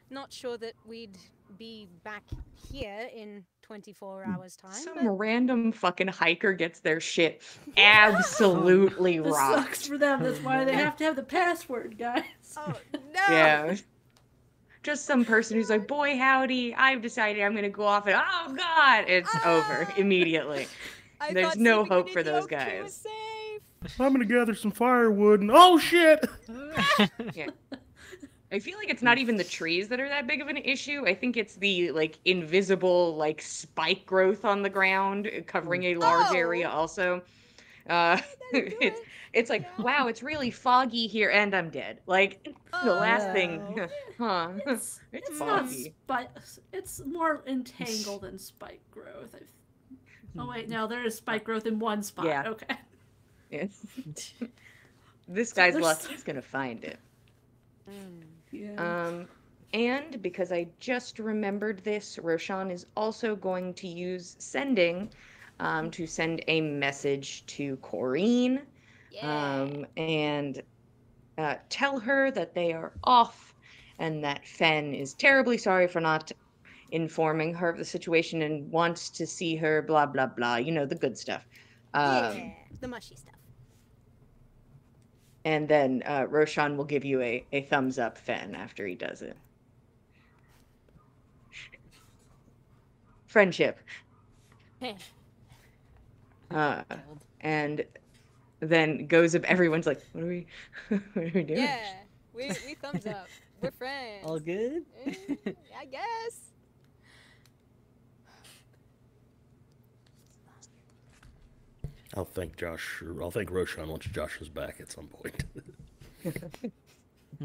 not sure that we'd be back here in 24 hours' time. Some but random fucking hiker gets their shit absolutely This sucks rocked. for them. That's why they have to have the password, guys. oh no! Yeah. Just some person who's like, boy, howdy, I've decided I'm going to go off and, oh, God, it's over Ah! immediately. I There's thought no sleeping hope for beneath the those oak tree guys. was safe. I'm gonna gather some firewood and oh shit! Yeah. I feel like it's not even the trees that are that big of an issue. I think it's the, like, invisible, like, spike growth on the ground covering a large area Oh. also. That'd do It's, it. it's like, Yeah. wow, it's really foggy here, and I'm dead. Like, the last Oh. thing, huh? It's, It's it's not foggy. it's more entangled than spike growth. Oh wait, no, there is spike growth in one spot. Yeah. Okay. It's, this So guy's there's- lucky he's gonna find it. Yeah. And because I just remembered this, Roshan is also going to use sending to send a message to Corrine Yeah. and tell her that they are off and that Fen is terribly sorry for not informing her of the situation and wants to see her, blah, blah, blah. You know, the good stuff. Yeah. The mushy stuff. And then Roshan will give you a thumbs up, Fen, after he does it. Friendship. And then goes up. Everyone's like, "What are we? What are we doing?" Yeah. We thumbs up. We're friends. All good? I guess. I'll thank Josh. I'll thank Roshan once Josh is back at some point.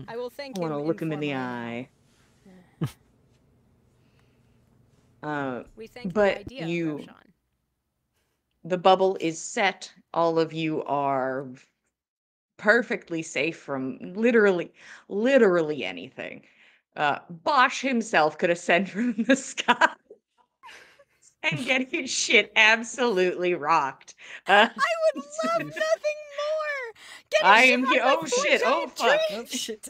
I will thank I him. want to look him in the informally. eye. We thank But the idea, you- Roshan. The bubble is set. All of you are perfectly safe from literally anything. Bosch himself could ascend from the sky and get his shit absolutely rocked. I would love nothing more. Get I his am shit here. rocked Oh by four shit! Oh giant fuck! trees. Oh shit.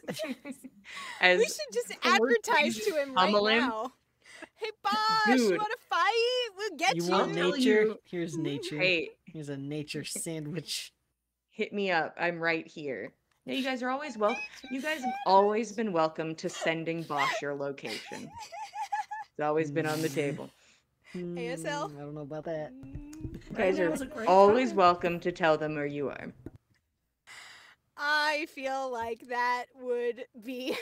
As We should just four advertise trees to him right pummel him. now. Hey, Bosch, you Dude. want to fight? We'll get you. You want tell nature? you- Here's nature. Hey, Here's a nature sandwich. hit me up. I'm right here. Yeah, you guys are always welcome. You guys have always been welcome to sending Bosch your location. It's always been on the table. ASL? I don't know about that. You Right guys now are is a great always time. welcome to tell them where you are. I feel like that would be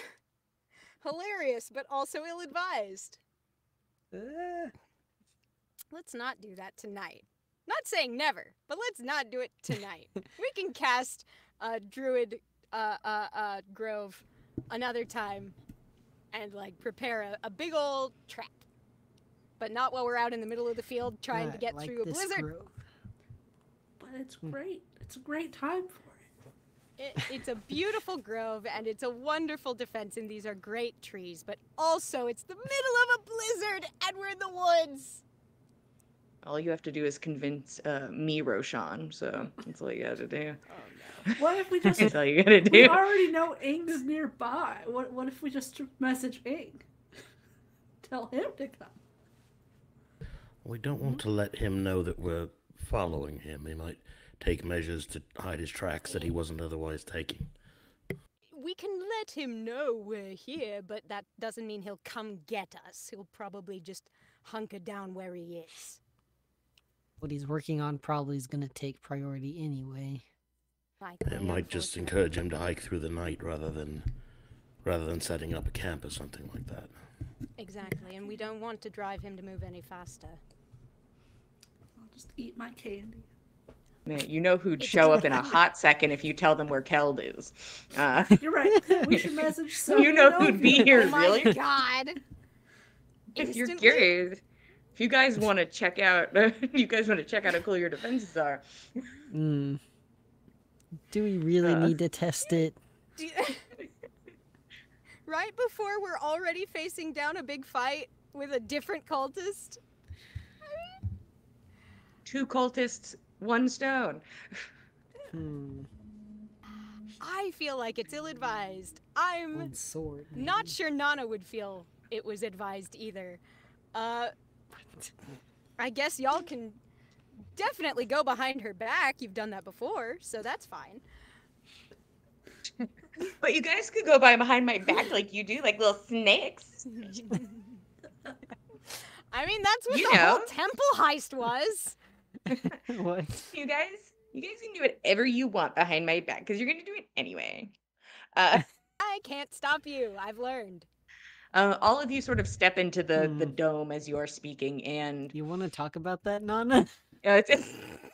hilarious, but also ill-advised. Let's not do that tonight. Not saying never, but let's not do it tonight. We can cast Druid Grove another time and like prepare a big old trap. But not while we're out in the middle of the field trying to Not get like through a this blizzard. grove. But it's great. It's a great time for it. It's a beautiful grove and it's a wonderful defense, and these are great trees. But also, it's the middle of a blizzard and we're in the woods. All you have to do is convince me, Roshan. So that's all you got to do. What if we just... That's all you got to do. We already know Ing's nearby. What if we just message Ing? Tell him to come. We don't want to let him know that we're following him. He might take measures to hide his tracks that he wasn't otherwise taking. We can let him know we're here, but that doesn't mean he'll come get us. He'll probably just hunker down where he is. What he's working on probably is going to take priority anyway. Likely, It might just unfortunately. encourage him to hike through the night rather than setting up a camp or something like that. Exactly, and we don't want to drive him to move any faster. I'll just eat my candy. Man, you know who'd show up in a hot second if you tell them where Keld is. You're right. We should message so You know who'd be here, Oh my really? god! If you're Instantly? curious, if you guys want to check out, how cool your defenses are. Hmm. Do we really need to test it? Right before we're already facing down a big fight with a different cultist? 2 cultists, 1 stone. Hmm. I feel like it's ill-advised. I'm One sword. not sure Nana would feel it was advised either. I guess y'all can definitely go behind her back. You've done that before, so that's fine. But you guys could go by behind my back like you do, like little snakes. I mean, that's what You the whole know. temple heist was. What? You guys can do whatever you want behind my back because you're gonna do it anyway. I can't stop you. I've learned. All of you sort of step into the Hmm. dome as you're speaking, and You want to talk about that, Nana?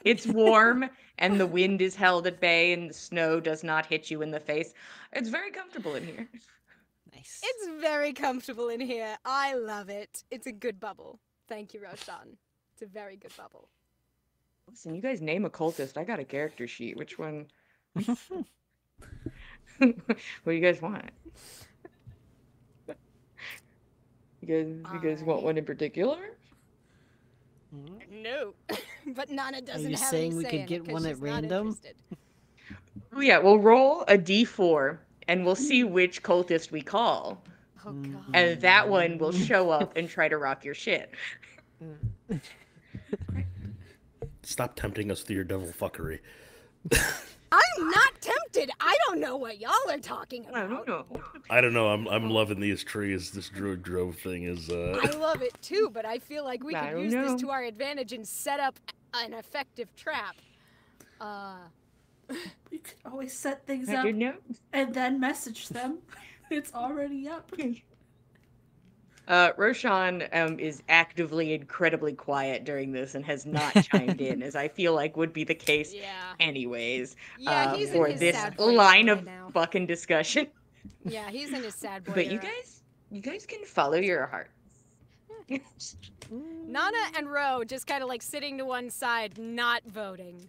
it's warm, and the wind is held at bay, and the snow does not hit you in the face. It's very comfortable in here. Nice. It's very comfortable in here. I love it. It's a good bubble. Thank you, Roshan. It's a very good bubble. Listen, you guys name a cultist. I got a character sheet. Which one? What do you guys want? You guys want one in particular? No, but Nana doesn't you have saying any we say could in get it 'cause one at she's not random? interested. Oh yeah, we'll roll a d4 and we'll see which cultist we call. Oh god. And that one will show up and try to rock your shit. Stop tempting us through your devil fuckery. I'm not tempted. I don't know what y'all are talking I about. don't know. I don't know. I'm loving these trees. This Druid Grove thing is. I love it too, but I feel like we I could don't use this know. to our advantage and set up an effective trap. You can always set things I up don't know. and then message them. It's already up. Roshan is actively incredibly quiet during this and has not chimed in, as I feel like would be the case Yeah. anyways. Yeah, he's in for his this sad boy line era of now. fucking discussion. Yeah, he's in his sad boy But you era. guys can follow your heart. Nana and Ro just kind of like sitting to one side, not voting.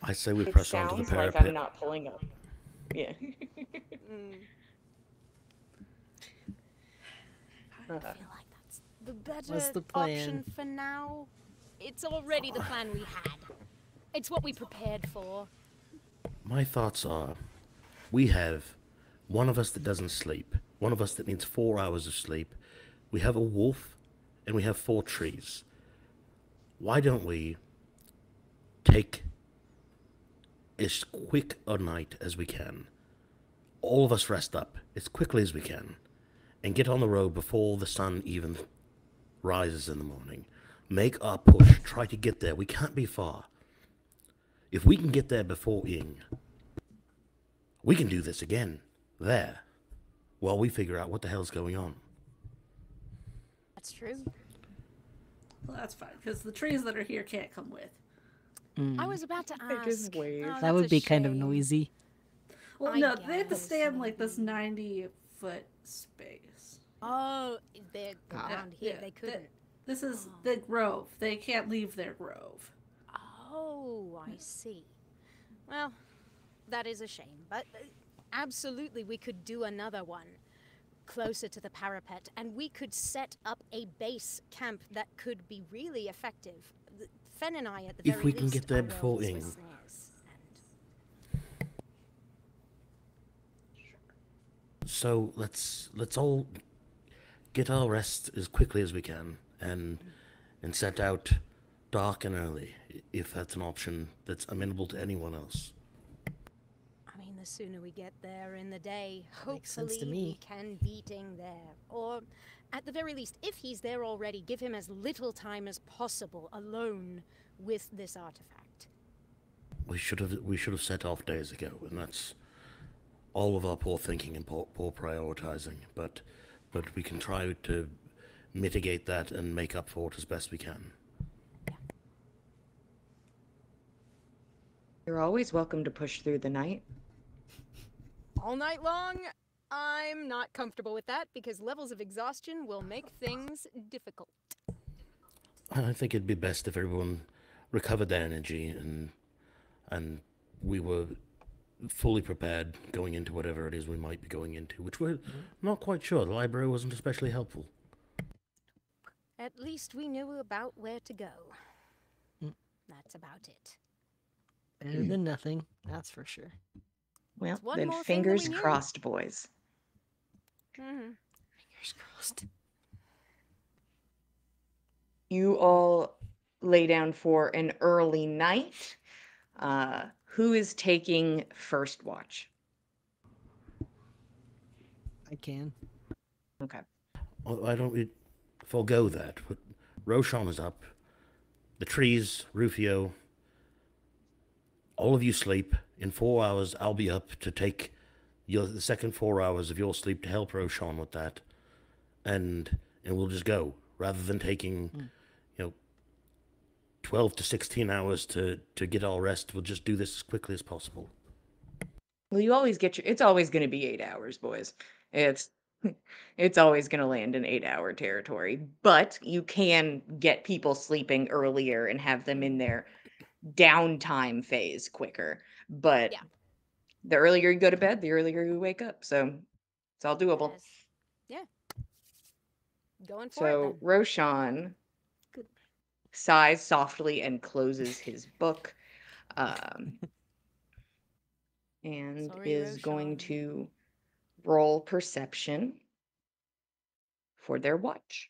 I say we It press onto the sounds like parapet. I'm not pulling up. Yeah. I feel like that's the better What's the option plan? for now. It's already the plan we had. It's what we prepared for. My thoughts are, we have one of us that doesn't sleep, one of us that needs 4 hours of sleep. We have a wolf, and we have 4 trees. Why don't we take as quick a night as we can? All of us rest up as quickly as we can, and get on the road before the sun even rises in the morning. Make our push. Try to get there. We can't be far. If we can get there before Ing, we can do this again, there, while we figure out what the hell's going on. That's true. Well, that's fine, because the trees that are here can't come with. I was about to They just ask. wave. Oh, That that's would a be kind of shame. noisy. Well, I no, they have to guess, stay in like this maybe. 90-foot space. Oh, they're around here. Yeah, They couldn't. This is the grove. They can't leave their grove. Oh, I see. Well, that is a shame, but absolutely we could do another one closer to the parapet, and we could set up a base camp that could be really effective. Fen and I, at the If very we can least, get there are before rovers Ing. with snares, and So let's all get our rest as quickly as we can, and set out dark and early, if that's an option that's amenable to anyone else. I mean, the sooner we get there in the day, Makes sense to hopefully we me. can beat Ing there. Or, at the very least, if he's there already, give him as little time as possible alone with this artifact. We should have set off days ago, and that's all of our poor thinking and poor prioritizing. But we can try to mitigate that and make up for it as best we can. You're always welcome to push through the night. All night long, I'm not comfortable with that because levels of exhaustion will make things difficult. I think it'd be best if everyone recovered their energy and we were fully prepared going into whatever it is we might be going into, which we're not quite sure. The library wasn't especially helpful. At least we knew about where to go. That's about it. Better than nothing, that's for sure. Well, It's one then more thing that fingers we knew. crossed, boys. Fingers crossed. You all lay down for an early night. Who is taking first watch? I can. Okay. Why don't we forego that? But Roshan is up. The trees, Rufio, all of you sleep. In 4 hours, I'll be up to take the second 4 hours of your sleep to help Roshan with that. And we'll just go. Rather than taking, 12 to 16 hours to get all rest, we'll just do this as quickly as possible. Well, you always get it's always going to be 8 hours, boys. It's always going to land in 8-hour territory, but you can get people sleeping earlier and have them in their downtime phase quicker. But Yeah. the earlier you go to bed, the earlier you wake up. So it's all doable. Yeah. Going for it So then. Roshan sighs softly and closes his book, and Sorry, is going Roshan. to roll perception for their watch.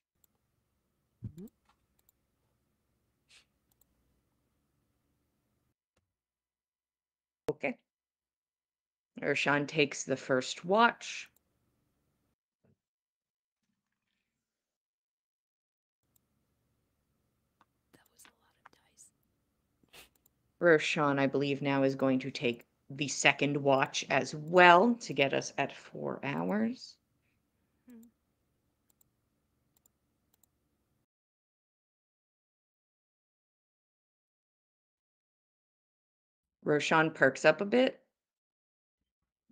Okay. Roshan takes the first watch. That was a lot of dice. Roshan, I believe, now is going to take the second watch as well to get us at 4 hours. Roshan perks up a bit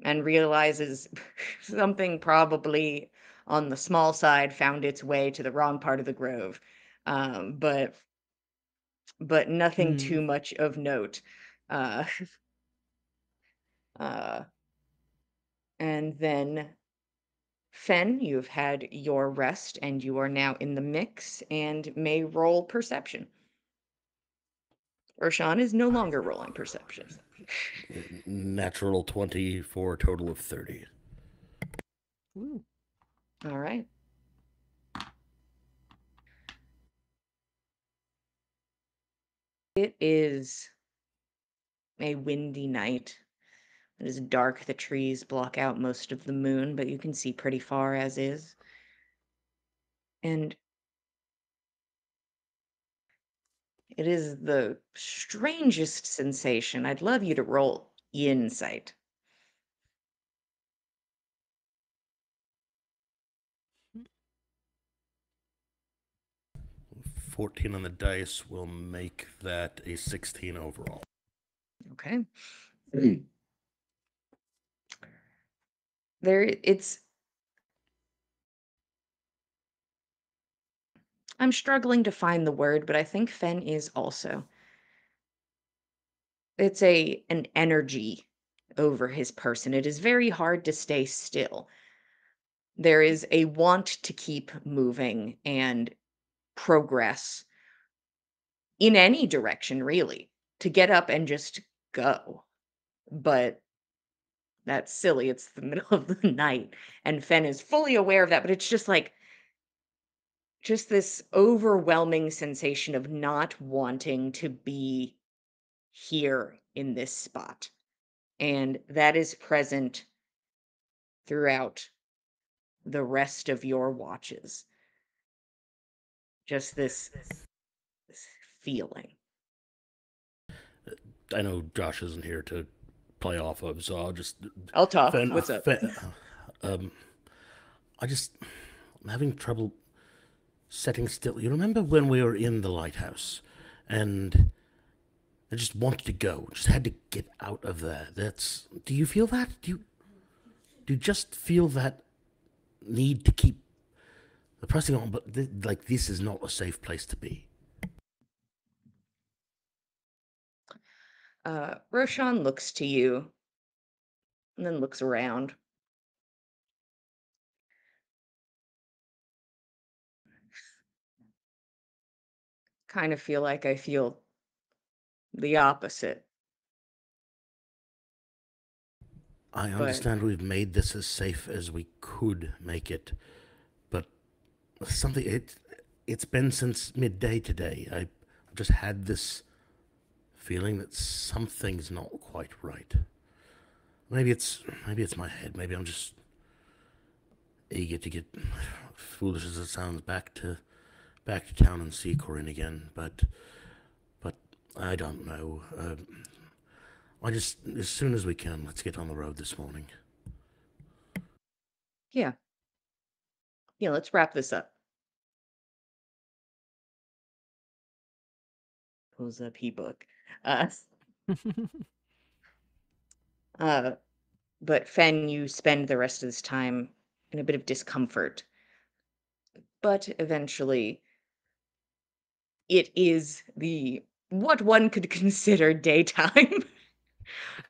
and realizes something probably on the small side found its way to the wrong part of the grove. But nothing too much of note. Uh, and then Fen, you've had your rest and you are now in the mix and may roll perception. Roshan is no longer rolling perception. Natural 20 for a total of 30. Ooh. All right. It is a windy night. It is dark. The trees block out most of the moon, but you can see pretty far as is. And it is the strangest sensation. I'd love you to roll insight. 14 on the dice will make that a 16 overall. Okay. It's I'm struggling to find the word, but I think Fen is also. It's an energy over his person. It is very hard to stay still. There is a want to keep moving and progress in any direction, really, to get up and just go. But that's silly. It's the middle of the night, and Fen is fully aware of that, but it's just this overwhelming sensation of not wanting to be here in this spot. And that is present throughout the rest of your watches. Just this feeling. I know Josh isn't here to play off of, so I'll talk. What's up? I'm having trouble setting still. You remember when we were in the lighthouse, and I just wanted to go, just had to get out of there. Do you feel that? Do you just feel that need to keep pressing on? But this is not a safe place to be. Roshan looks to you and then looks around. Kind of feel like I feel the opposite. I understand we've made this as safe as we could make it, but it's been since midday today. I've just had this feeling that something's not quite right. Maybe it's my head. Maybe I'm just eager to get, foolish as it sounds, back to town and see Corinne again. But I don't know. As soon as we can, let's get on the road this morning. Yeah, let's wrap this up. Pulls up e-book. But Fen, you spend the rest of this time in a bit of discomfort. But eventually, it is what one could consider daytime.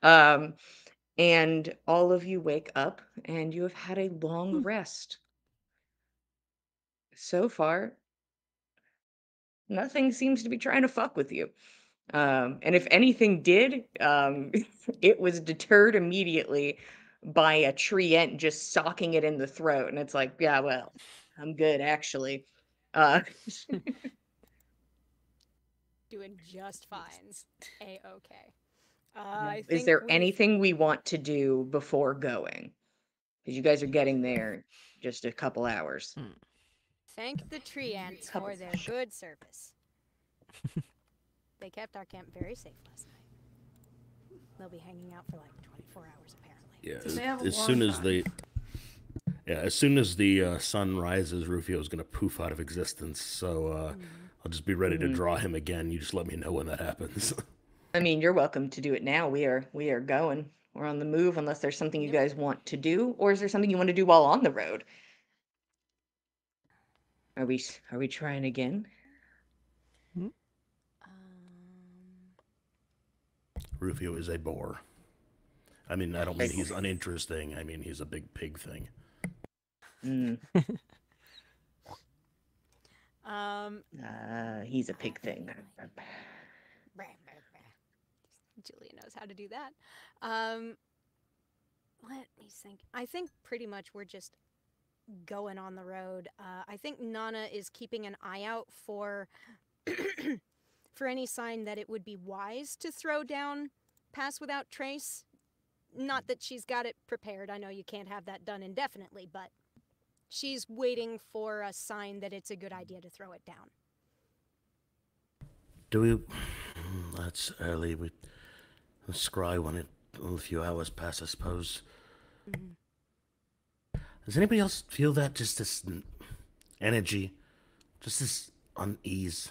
And all of you wake up and you have had a long rest. So far, nothing seems to be trying to fuck with you. And if anything did, it was deterred immediately by a treant just socking it in the throat. And it's like, yeah, well, I'm good, actually. Doing just fine. A-okay. Is there anything we want to do before going? Because you guys are getting there just a couple hours. Thank the tree ants for their good service. They kept our camp very safe last night. They'll be hanging out for like 24 hours apparently. Yeah, as soon as the sun rises, Rufio's going to poof out of existence. So I'll just be ready to draw him again. You just let me know when that happens. I mean, you're welcome to do it now. We are going. We're on the move unless there's something you guys want to do, or is there something you want to do while on the road? Are we trying again? Rufio is a boar. I mean, I don't mean he's uninteresting. I mean, he's a big pig thing. He's a pig thing. Julia knows how to do that. Let me think. I think pretty much we're just going on the road. I think Nana is keeping an eye out for for any sign that it would be wise to throw down Pass Without Trace. Not that she's got it prepared. I know you can't have that done indefinitely, but she's waiting for a sign that it's a good idea to throw it down. Do we... That's early. We'll scry when a few hours pass, I suppose. Does anybody else feel that? Just this energy? Just this unease?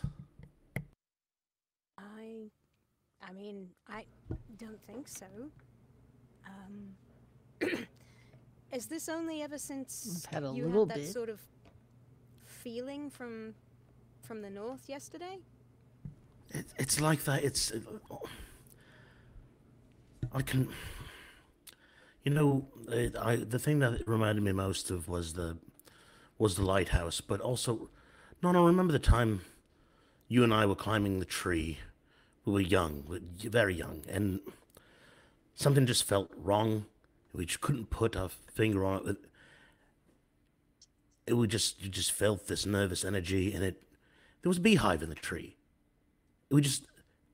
I mean, I don't think so. Is this only ever since I've had a you little had that bit. sort of feeling from the north yesterday? It's like that. I can. The thing that it reminded me most of was the lighthouse, but also, no, no. Remember the time you and I were climbing the tree? We were young, very young, and something just felt wrong. We just couldn't put our finger on it. You just felt this nervous energy, and there was a beehive in the tree. We just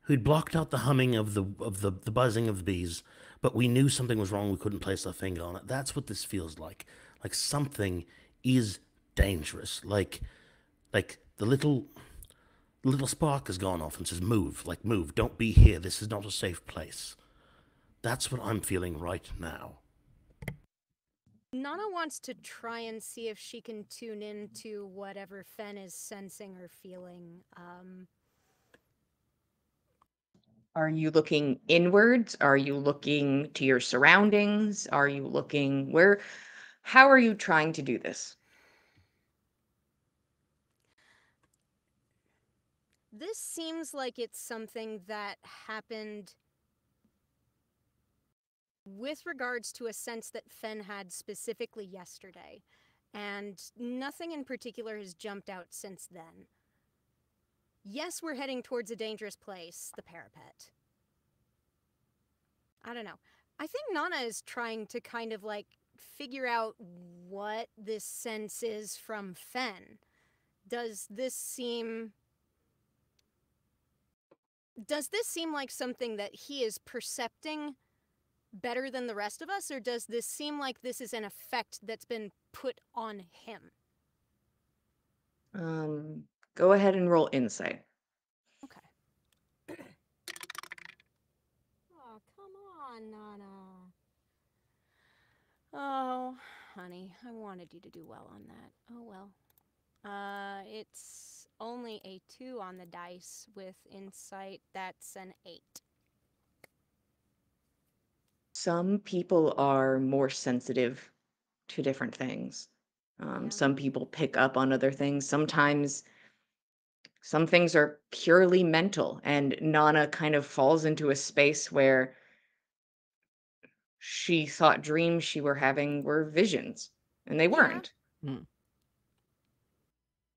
we'd blocked out the humming of the buzzing of the bees, but we knew something was wrong. We couldn't place our finger on it. That's what this feels like. Like something is dangerous. Like the little spark has gone off and says, "Move, like move. Don't be here. This is not a safe place." That's what I'm feeling right now. Nana wants to try and see if she can tune in to whatever Fen is sensing or feeling. Are you looking inwards? Are you looking to your surroundings? Are you looking where? How are you trying to do this? This seems like it's something that happened with regards to a sense that Fen had specifically yesterday, and nothing in particular has jumped out since then. Yes, we're heading towards a dangerous place, the parapet. I don't know. I think Nana is trying to kind of like figure out what this sense is from Fen. Does this seem like something that he is percepting better than the rest of us, or does this seem like this is an effect that's been put on him? Go ahead and roll insight. Okay. Oh, come on, Nana. Oh, honey, I wanted you to do well on that. Oh well. It's only a 2 on the dice with insight. That's an 8. Some people are more sensitive to different things. Yeah. Some people pick up on other things. Sometimes some things are purely mental, and Nana kind of falls into a space where she thought dreams she were having were visions, and they Yeah. weren't. Mm.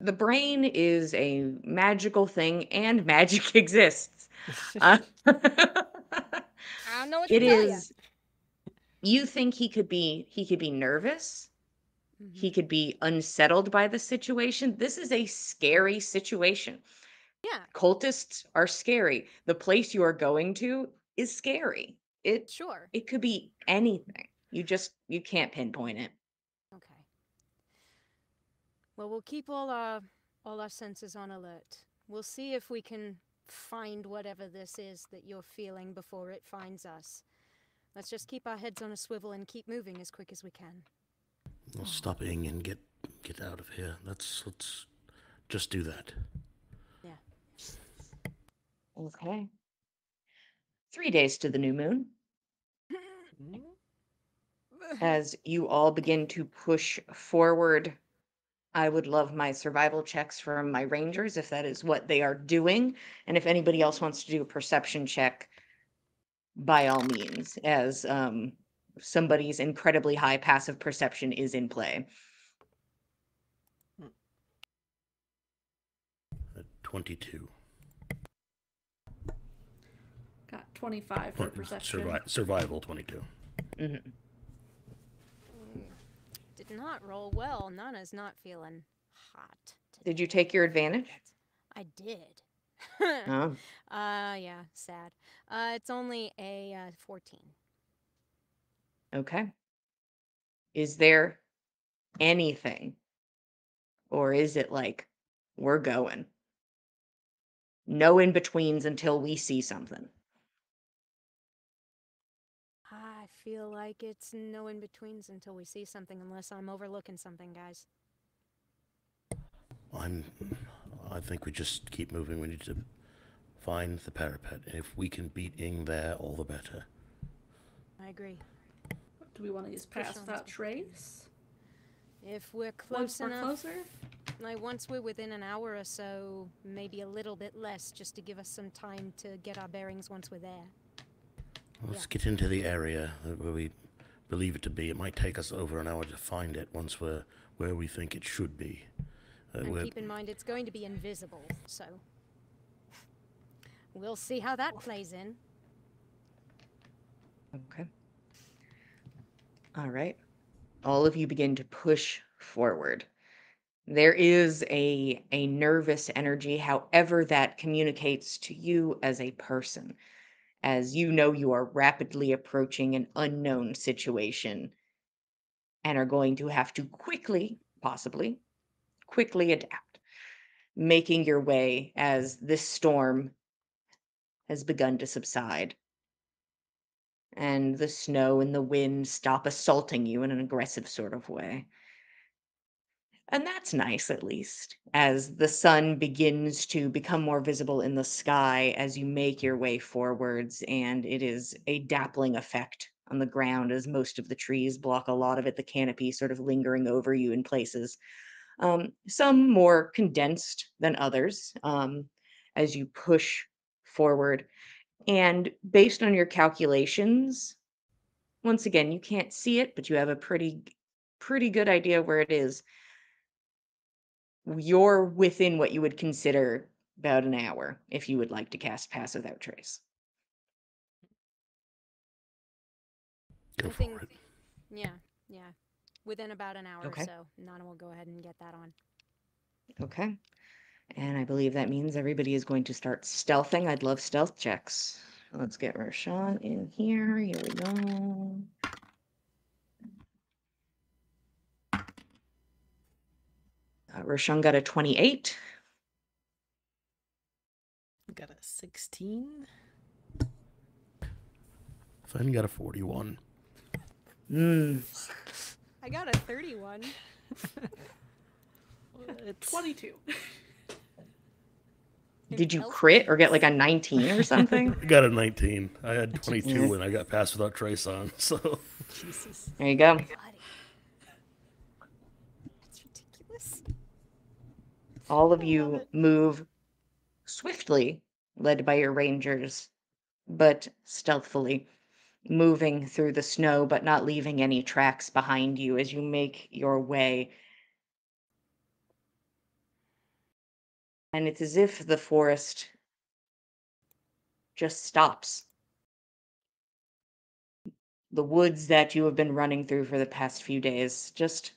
The brain is a magical thing, and magic exists. Uh, I don't know what to it tell you. is. You think he could be nervous? He could be unsettled by the situation. This is a scary situation. Yeah, Cultists are scary. The place you are going to is scary. It sure. it could be anything. You can't pinpoint it. Okay. Well, we'll keep all our senses on alert. We'll see if we can find whatever this is that you're feeling before it finds us. Let's just keep our heads on a swivel and keep moving as quick as we can. Well, stop ing and get out of here. Let's just do that. Yeah. Okay. 3 days to the new moon. As you all begin to push forward, I would love my survival checks from my rangers if that is what they are doing. And if anybody else wants to do a perception check, by all means, as somebody's incredibly high passive perception is in play. 22. Got 25 for perception. Survival 22. Mhm. Did not roll well. Nana's not feeling hot today. Did you take your advantage? I did. Oh, Yeah, sad. It's only a 14. okay. Is there anything, or is it like we're going? No in betweens until we see something. I feel like it's no in betweens until we see something, unless I'm overlooking something, guys. I think we just keep moving. We need to find the parapet. If we can beat Ing there, all the better. I agree. Do we want to use Push pass on without to- trace? If we're Once close we're enough, closer? like once we're within an hour or so, maybe a little bit less, just to give us some time to get our bearings once we're there. Let's get into the area where we believe it to be. It might take us over an hour to find it once we're where we think it should be. And keep in mind, it's going to be invisible, so we'll see how that plays in. Okay. All right. All of you begin to push forward. There is a nervous energy, however, that communicates to you as a person, as you know you are rapidly approaching an unknown situation and are going to have to quickly, possibly, quickly adapt, making your way as this storm has begun to subside and the snow and the wind stop assaulting you in an aggressive sort of way. And that's nice, at least, as the sun begins to become more visible in the sky as you make your way forwards, and it is a dappling effect on the ground as most of the trees block a lot of it, the canopy sort of lingering over you in places. Some more condensed than others as you push forward. And based on your calculations, once again, you can't see it, but you have a pretty good idea where it is. You're within what you would consider about an hour if you would like to cast Pass Without Trace. Go I for think, it. yeah. Within about an hour Okay. or so, Nana will go ahead and get that on. Okay. And I believe that means everybody is going to start stealthing. I'd love stealth checks. Let's get Roshan in here. Here we go. Roshan got a 28. Got a 16. Fen got a 41. I got a 31. It's 22. Did you crit or get like a 19 or something? I got a 19. I had 22 Yeah. when I got Pass Without Trace on, so... Jesus. There you go. Buddy. That's ridiculous. All of I love you it. move swiftly, led by your rangers, but stealthily, moving through the snow, but not leaving any tracks behind you as you make your way. And it's as if the forest just stops. The woods that you have been running through for the past few days just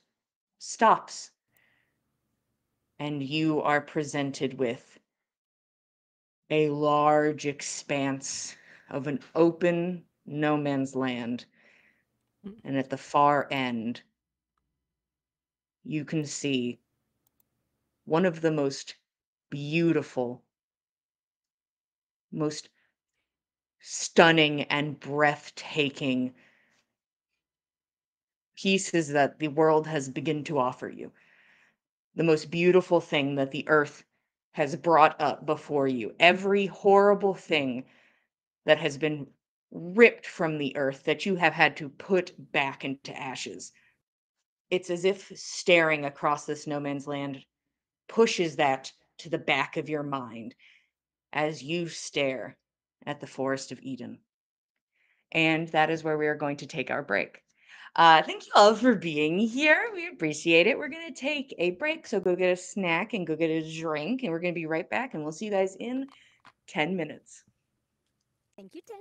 stops. And you are presented with a large expanse of an open no man's land. And at the far end, you can see one of the most beautiful, most stunning and breathtaking pieces that the world has begun to offer you. The most beautiful thing that the earth has brought up before you. Every horrible thing that has been ripped from the earth that you have had to put back into ashes. It's as if staring across this no man's land pushes that to the back of your mind as you stare at the Forest of Idunn. And that is where we are going to take our break. Thank you all for being here. We appreciate it. We're going to take a break, so go get a snack and go get a drink, and we're going to be right back, and we'll see you guys in 10 minutes. Thank you, Tin.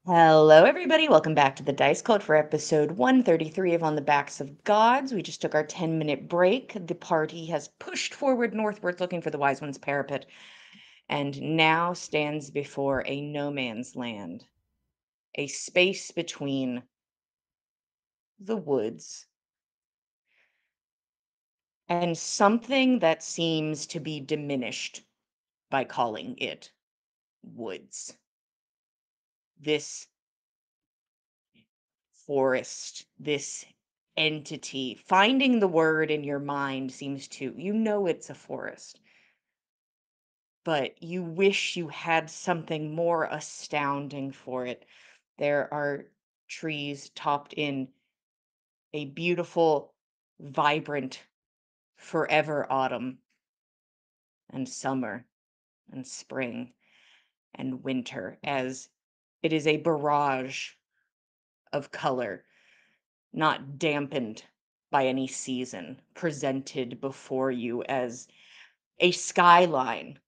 Hello, everybody. Welcome back to the Dice Cult for episode 133 of On the Backs of Gods. We just took our 10-minute break. The party has pushed forward northward looking for the Wise One's parapet and now stands before a no man's land, a space between the woods and something that seems to be diminished by calling it woods. This forest, this entity, finding the word in your mind seems to, you know, it's a forest, but you wish you had something more astounding for it. There are trees topped in a beautiful, vibrant, forever autumn and summer and spring and winter, as it is a barrage of color, not dampened by any season, presented before you as a skyline,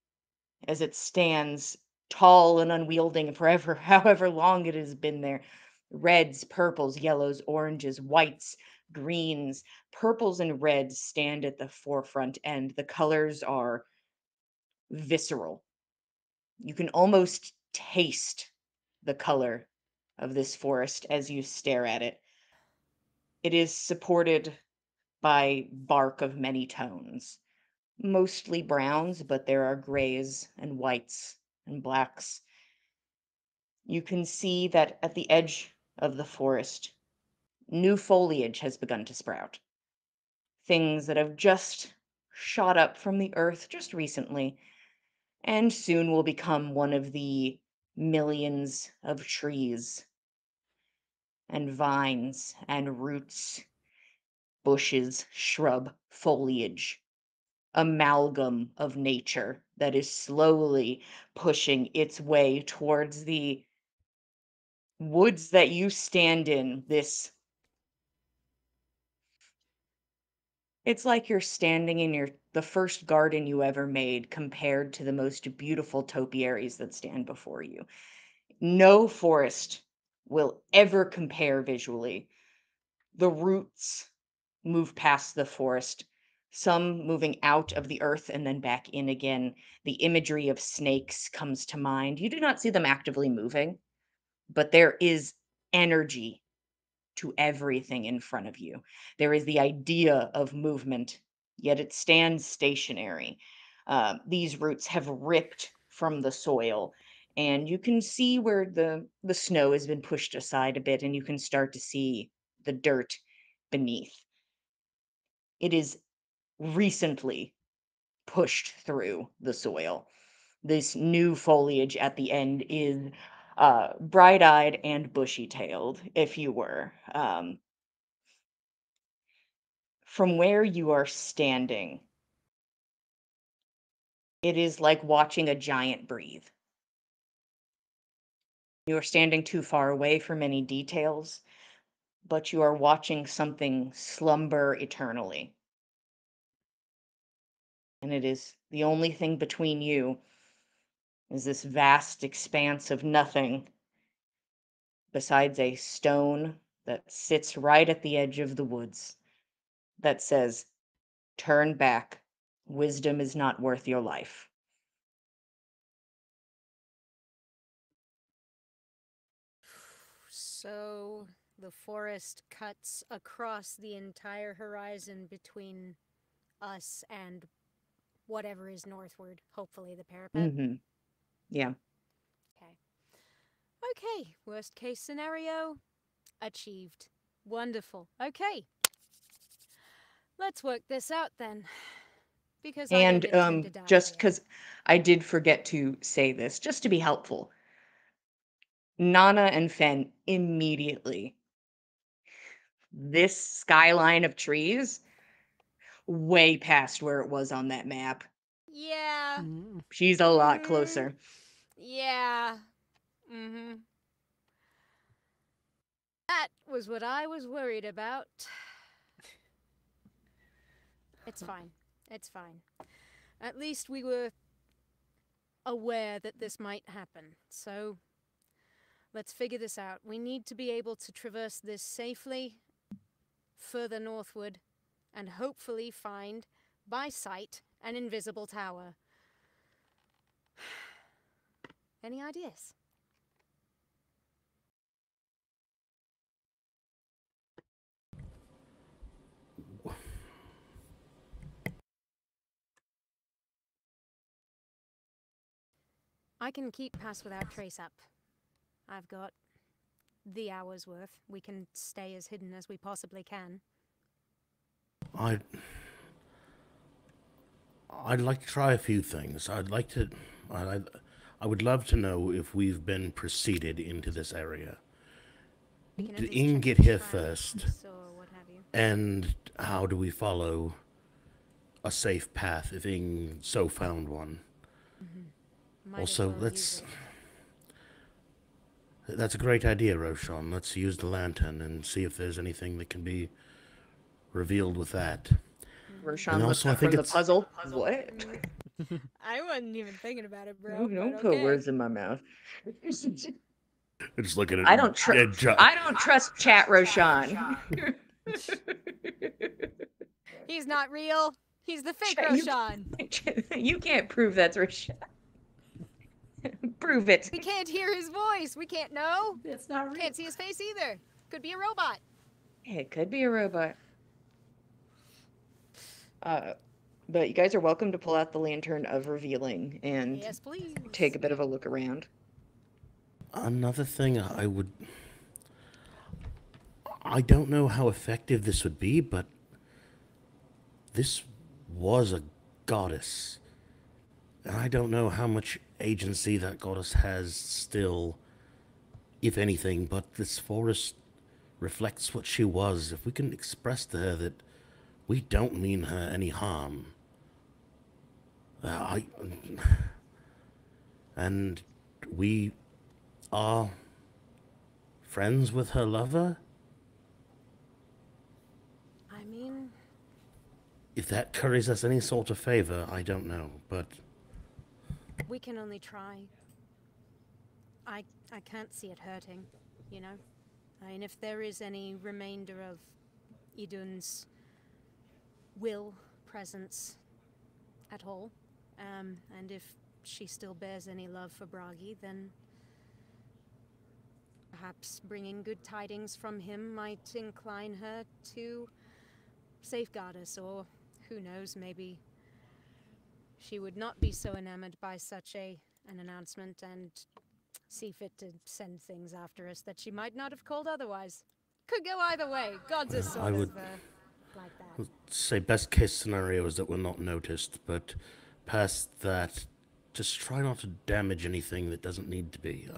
as it stands tall and unwielding forever, however long it has been there. Reds, purples, yellows, oranges, whites, greens, purples, and reds stand at the forefront, and the colors are visceral. You can almost taste the color of this forest as you stare at it. It is supported by bark of many tones, mostly browns, but there are grays and whites and blacks. You can see that at the edge of the forest, new foliage has begun to sprout. Things that have just shot up from the earth just recently, and soon will become one of the millions of trees and vines and roots, bushes, shrub, foliage, amalgam of nature that is slowly pushing its way towards the woods that you stand in. It's like you're standing in the first garden you ever made compared to the most beautiful topiaries that stand before you. No forest will ever compare visually. The roots move past the forest, some moving out of the earth and then back in again. The imagery of snakes comes to mind. You do not see them actively moving, but there is energy to everything in front of you. There is the idea of movement, yet it stands stationary. These roots have ripped from the soil, and you can see where the snow has been pushed aside a bit, and you can start to see the dirt beneath. It is recently pushed through the soil. This new foliage at the end is bright-eyed and bushy-tailed, if you were. From where you are standing, it is like watching a giant breathe. You are standing too far away for many details, but you are watching something slumber eternally. And it is the only thing between you is this vast expanse of nothing besides a stone that sits right at the edge of the woods that says, "Turn back. Wisdom is not worth your life." So the forest cuts across the entire horizon between us and whatever is northward, hopefully the parapet. Yeah. Okay. Okay, worst case scenario achieved. Wonderful. Okay. Let's work this out then. Because I don't And intend to die just here. because I did forget to say this, just to be helpful, Nana and Fen immediately. This skyline of trees, way past where it was on that map. Yeah. She's a lot closer. Yeah. That was what I was worried about. It's fine. It's fine. At least we were aware that this might happen. So Let's figure this out. We need to be able to traverse this safely further northward and hopefully find, by sight, an invisible tower. Any ideas? I can keep Pass Without Trace up. I've got the hour's worth. We can stay as hidden as we possibly can. I'd like to try a few things. I would love to know if we've been preceded into this area. We can at Did least Ing check get the here tracks first? or what have you. And how do we follow a safe path if Ing so found one? Might as Also, well use it. that's a great idea, Roshan. Let's use the lantern and see if there's anything that can be revealed with that. Roshan And looks also, I up from think the it's- puzzle. What? I wasn't even thinking about it, bro. Don't but put okay. words in my mouth. Just looking at I don't trust Chat Roshan. He's not real. He's the fake Chat, Roshan. You can't prove that's Roshan. Prove it. We can't hear his voice. We can't know. It's not real. Can't see his face either. Could be a robot. It could be a robot. But you guys are welcome to pull out the lantern of revealing and Yes, please. take a bit of a look around. Another thing I don't know how effective this would be, but this was a goddess. And I don't know how much agency that goddess has still, if anything, but this forest reflects what she was. If we can express to her that we don't mean her any harm. And we are friends with her lover? I mean, If that curries us any sort of favor, I don't know, but we can only try. I can't see it hurting, you know? I mean, if there is any remainder of Idunn's will, presence at all, and if she still bears any love for Bragi, then perhaps bringing good tidings from him might incline her to safeguard us, or who knows, maybe she would not be so enamored by such an announcement and see fit to send things after us that she might not have called otherwise. Could go either way. Gods are sort of like that. say best case scenario is that we're not noticed, but past that, just try not to damage anything that doesn't need to be.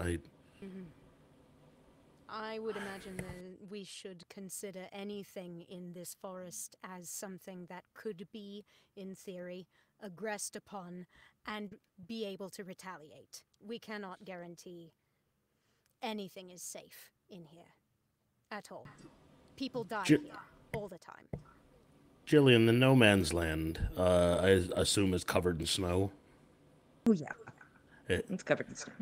I would imagine that we should consider anything in this forest as something that could be, in theory, aggressed upon and be able to retaliate. We cannot guarantee anything is safe in here. At all. People die here all the time. Jillian, the no man's land, I assume is covered in snow. Oh yeah, It- it's covered in snow.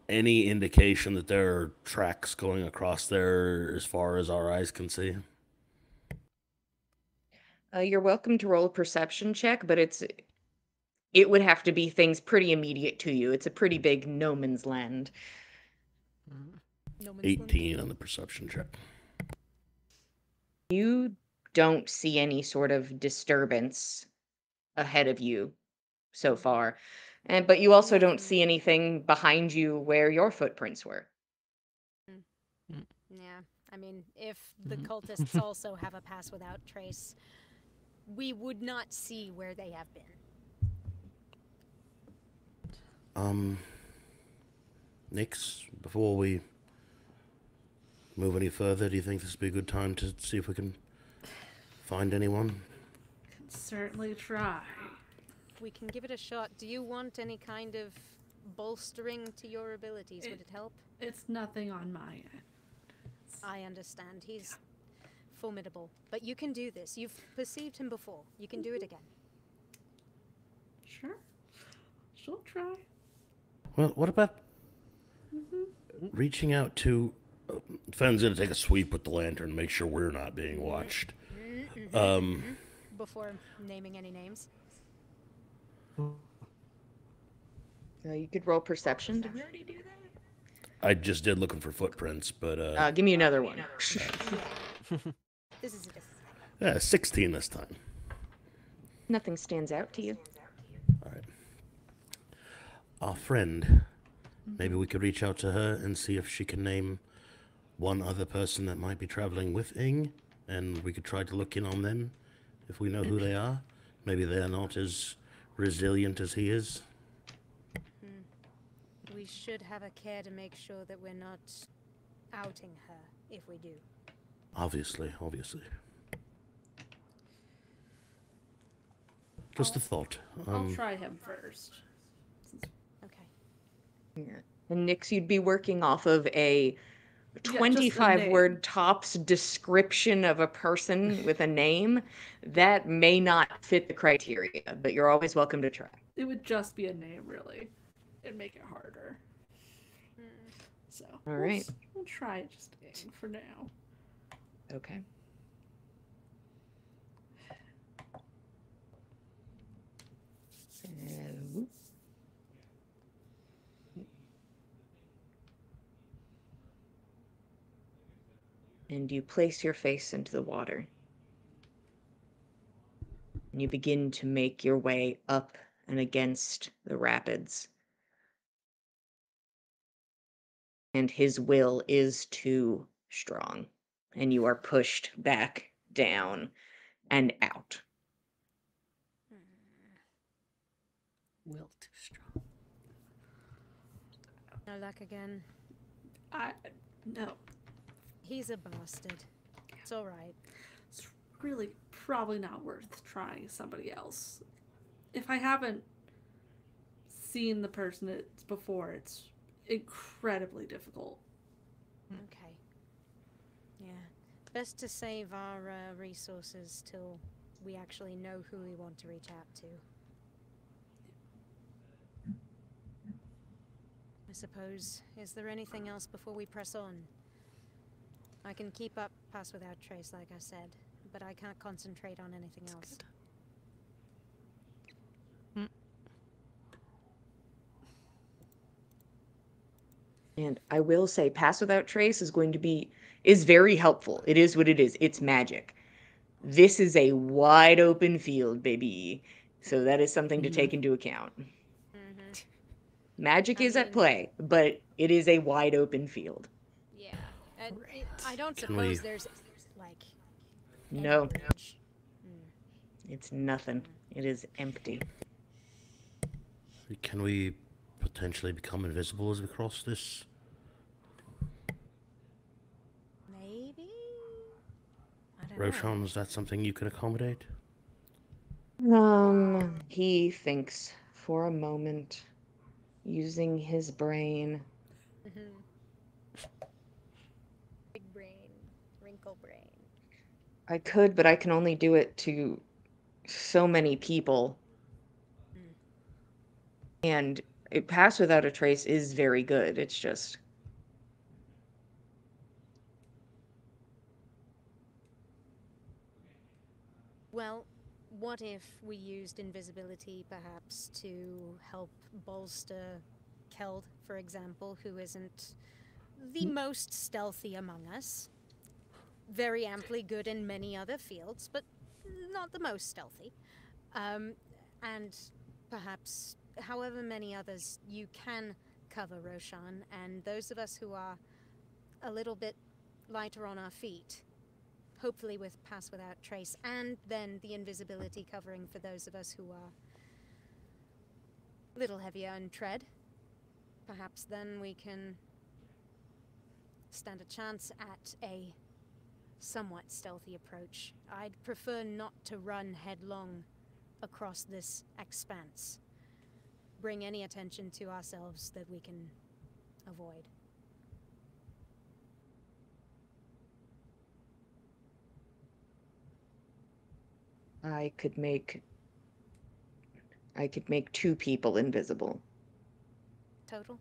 Any indication that there are tracks going across there as far as our eyes can see? You're welcome to roll a perception check, but it would have to be things pretty immediate to you. It's a pretty big no man's land. No man's land. 18 on the perception check. You don't see any sort of disturbance ahead of you so far. But you also don't see anything behind you where your footprints were. Yeah, I mean, if the cultists also have a pass without trace, we would not see where they have been. Nix, before we move any further, do you think this would be a good time to see if we can find anyone? Can certainly try. We can give it a shot. Do you want any kind of bolstering to your abilities? Would it help? It's nothing on my end. I understand. He's formidable. But you can do this. You've perceived him before. You can do it again. Sure. She'll try. Well, what about reaching out to. Fenn's gonna take a sweep with the lantern, make sure we're not being watched. Before naming any names. You could roll perception. Did we already do that? I just did looking for footprints, but Give me another one. This is a 16 this time. Nothing stands out to you. All right. Our friend, maybe we could reach out to her and see if she can name one other person that might be traveling with Ing, and we could try to look in on them if we know who they are. Maybe they're not as resilient as he is. We should have a care to make sure that we're not outing her if we do. Obviously. Just a thought. I'll try him first. Okay. Yeah. And Nyx, you'd be working off of a just a 25-word tops description of a person with a name. That may not fit the criteria, but you're always welcome to try. It would just be a name, really. It'd make it harder. So, All right. We'll try it just for now. Okay. Whoop. And you place your face into the water. And you begin to make your way up and against the rapids. And his will is too strong. And you are pushed back down and out. Will too strong. No luck again. No. He's a bastard. It's alright. It's really probably not worth trying somebody else. If I haven't seen the person before, it's incredibly difficult. Okay. Yeah. Best to save our resources till we actually know who we want to reach out to. I suppose. Is there anything else before we press on? I can keep up Pass Without Trace, like I said, but I can't concentrate on anything else. And I will say Pass Without Trace is very helpful. It is what it is. It's magic. This is a wide open field, baby. So that is something to take into account. Magic is at play, but it is a wide open field. Yeah. I don't suppose there's, like... No. It's nothing. It is empty. Can we potentially become invisible as we cross this? Maybe? I don't Roshan, is that something you can accommodate? He thinks for a moment, using his brain. Big brain. Wrinkle brain. I could, but I can only do it to so many people. And Pass Without a Trace is very good. It's just... Well, what if we used invisibility, perhaps, to help bolster Keld, for example, who isn't the most stealthy among us? Very amply good in many other fields, but not the most stealthy. And perhaps, however many others, you can cover Roshan, and those of us who are a little bit lighter on our feet, hopefully with Pass Without Trace, and then the invisibility covering for those of us who are a little heavier in tread. Perhaps then we can stand a chance at a somewhat stealthy approach. I'd prefer not to run headlong across this expanse. Bring any attention to ourselves that we can avoid. I could make 2 people invisible. Total?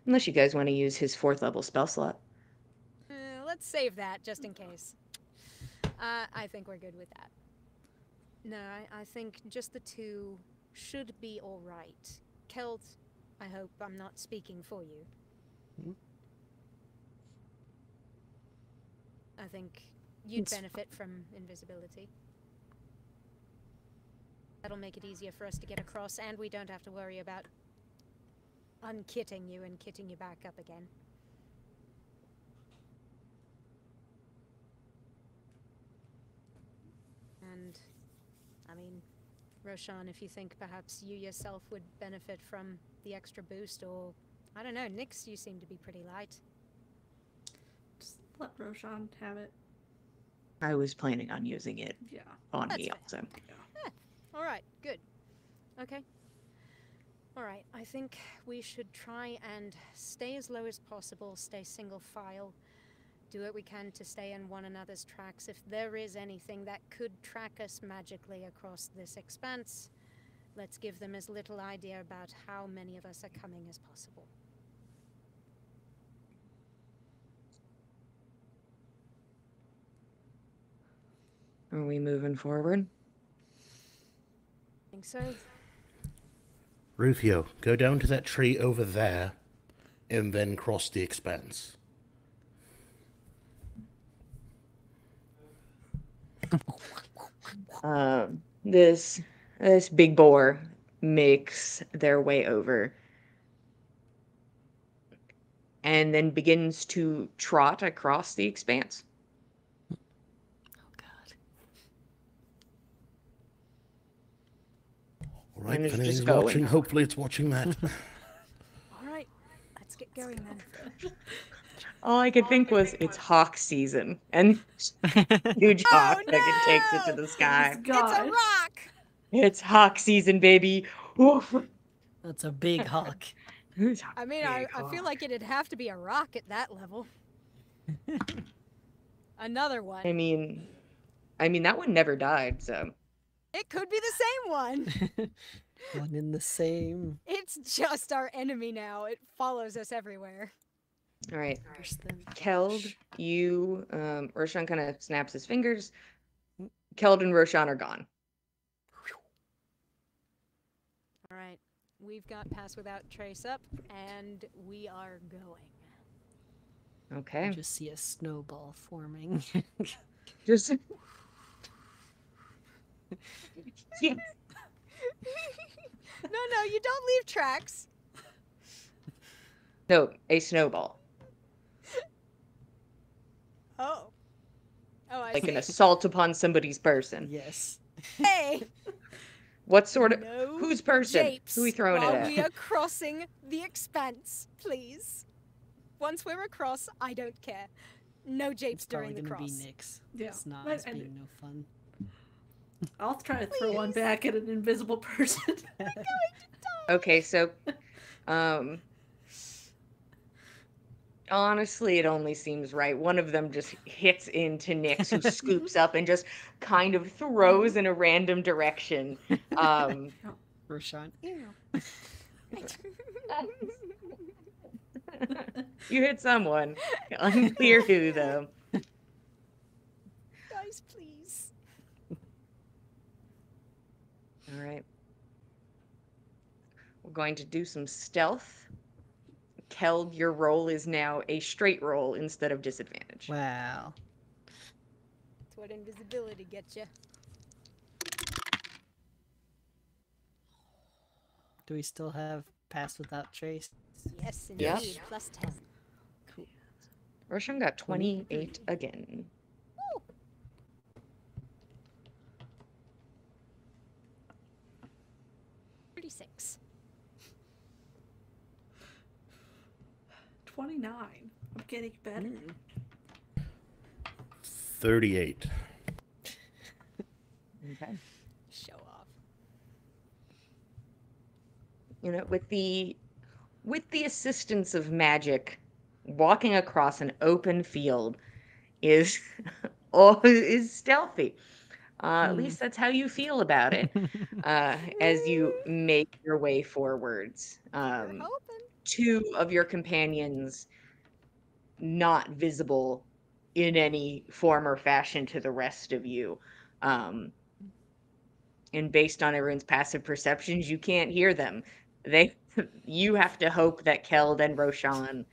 Unless you guys want to use his 4th level spell slot. Let's save that just in case. I think we're good with that. No, I think just the two should be all right. Keld, I hope I'm not speaking for you. I think you'd benefit from invisibility. That'll make it easier for us to get across, and we don't have to worry about unkitting you and kitting you back up again. And, I mean, Roshan, if you think perhaps you yourself would benefit from the extra boost, or, I don't know, Nyx, you seem to be pretty light. Just let Roshan have it. I was planning on using it on That's me fair. also. Alright, good. Okay. Alright, I think we should try and stay as low as possible, stay single file, do what we can to stay in one another's tracks. If there is anything that could track us magically across this expanse, let's give them as little idea about how many of us are coming as possible. Are we moving forward? I think so. Rufio, go down to that tree over there, and then cross the expanse. This big boar makes their way over and then begins to trot across the expanse. Oh God. All right, And if it's just anything's going. watching, hopefully it's watching that. Alright, let's get going then. All I could think was it's hawk season, and huge hawk fucking takes it to the sky. It's a rock! It's hawk season, baby. Oof. That's a big hawk. I mean, I feel like it'd have to be a rock at that level. Another one. I mean, that one never died, so. It could be the same one. One in the same. It's just our enemy now. It follows us everywhere. All right. Worse than Keld, you, Roshan kind of snaps his fingers. Keld and Roshan are gone. All right. We've got Pass Without Trace up, and we are going. Okay. You just see a snowball forming. Just. Yeah. No, you don't leave tracks. No, a snowball. Oh, I Like see. an assault upon somebody's person. Yes. Hey, What sort of. no Whose person? japes Who we throwing it while at? we are crossing the expanse, please. Once we're across, I don't care. No japes It's probably during the gonna cross. be Nyx. Yeah. It's not. But- It's being no fun. I'll try to throw one back at an invisible person. Okay, so. Honestly, it only seems right. One of them just hits into Nyx, who scoops up and just kind of throws in a random direction. Roshan. You hit someone. Unclear who, though. Guys, please. All right. We're going to do some stealth. Keld, your roll is now a straight roll instead of disadvantage. Wow. That's what invisibility gets you. Do we still have Pass Without Trace? Yes, indeed. Yes. Plus 10. Cool. Roshan got 28 again. 36. 29. I'm getting better. 38. Okay. Show off. You know, with the assistance of magic, walking across an open field is stealthy. At least that's how you feel about it as you make your way forwards. You're hoping. two of your companions not visible in any form or fashion to the rest of you. Um, and based on everyone's passive perceptions, you can't hear them. They, you have to hope that Keld and Roshan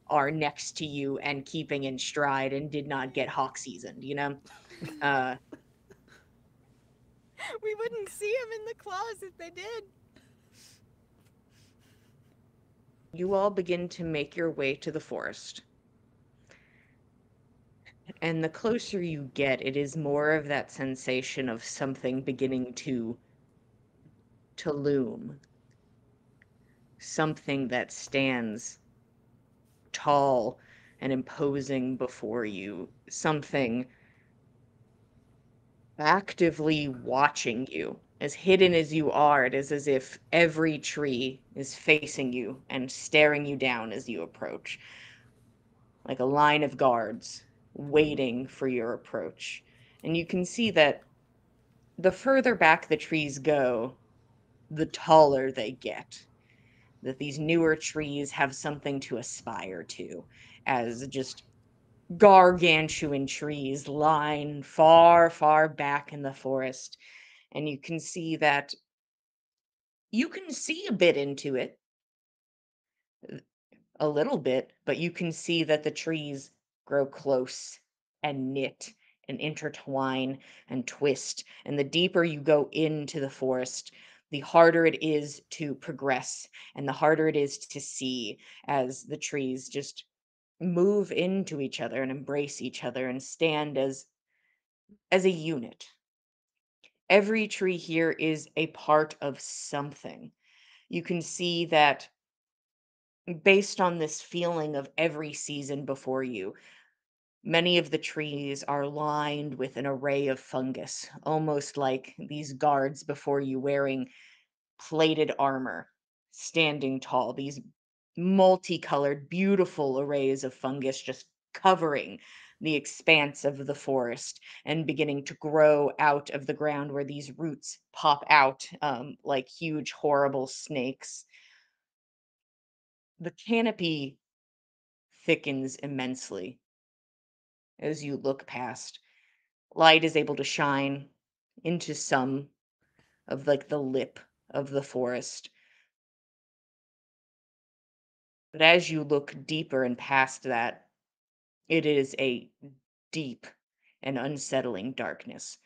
are next to you and keeping in stride and did not get hawk seasoned, you know? Uh, We wouldn't see him in the claws if they did. you all begin to make your way to the forest. And the closer you get, it is more of that sensation of something beginning to loom. Something that stands tall and imposing before you. Something actively watching you. As hidden as you are, it is as if every tree is facing you and staring you down as you approach, like a line of guards waiting for your approach. And you can see that the further back the trees go, the taller they get. That these newer trees have something to aspire to, as just gargantuan trees line far, far back in the forest. And you can see that you can see a bit into it, a little bit, but you can see that the trees grow close and knit and intertwine and twist. And the deeper you go into the forest, the harder it is to progress and the harder it is to see as the trees just move into each other and embrace each other and stand as a unit. Every tree here is a part of something. You can see that based on this feeling of every season before you, many of the trees are lined with an array of fungus, almost like these guards before you wearing plated armor, standing tall, these multicolored, beautiful arrays of fungus just covering the expanse of the forest and beginning to grow out of the ground where these roots pop out like huge, horrible snakes. The canopy thickens immensely as you look past. Light is able to shine into some of like the lip of the forest. But as you look deeper and past that, it is a deep and unsettling darkness.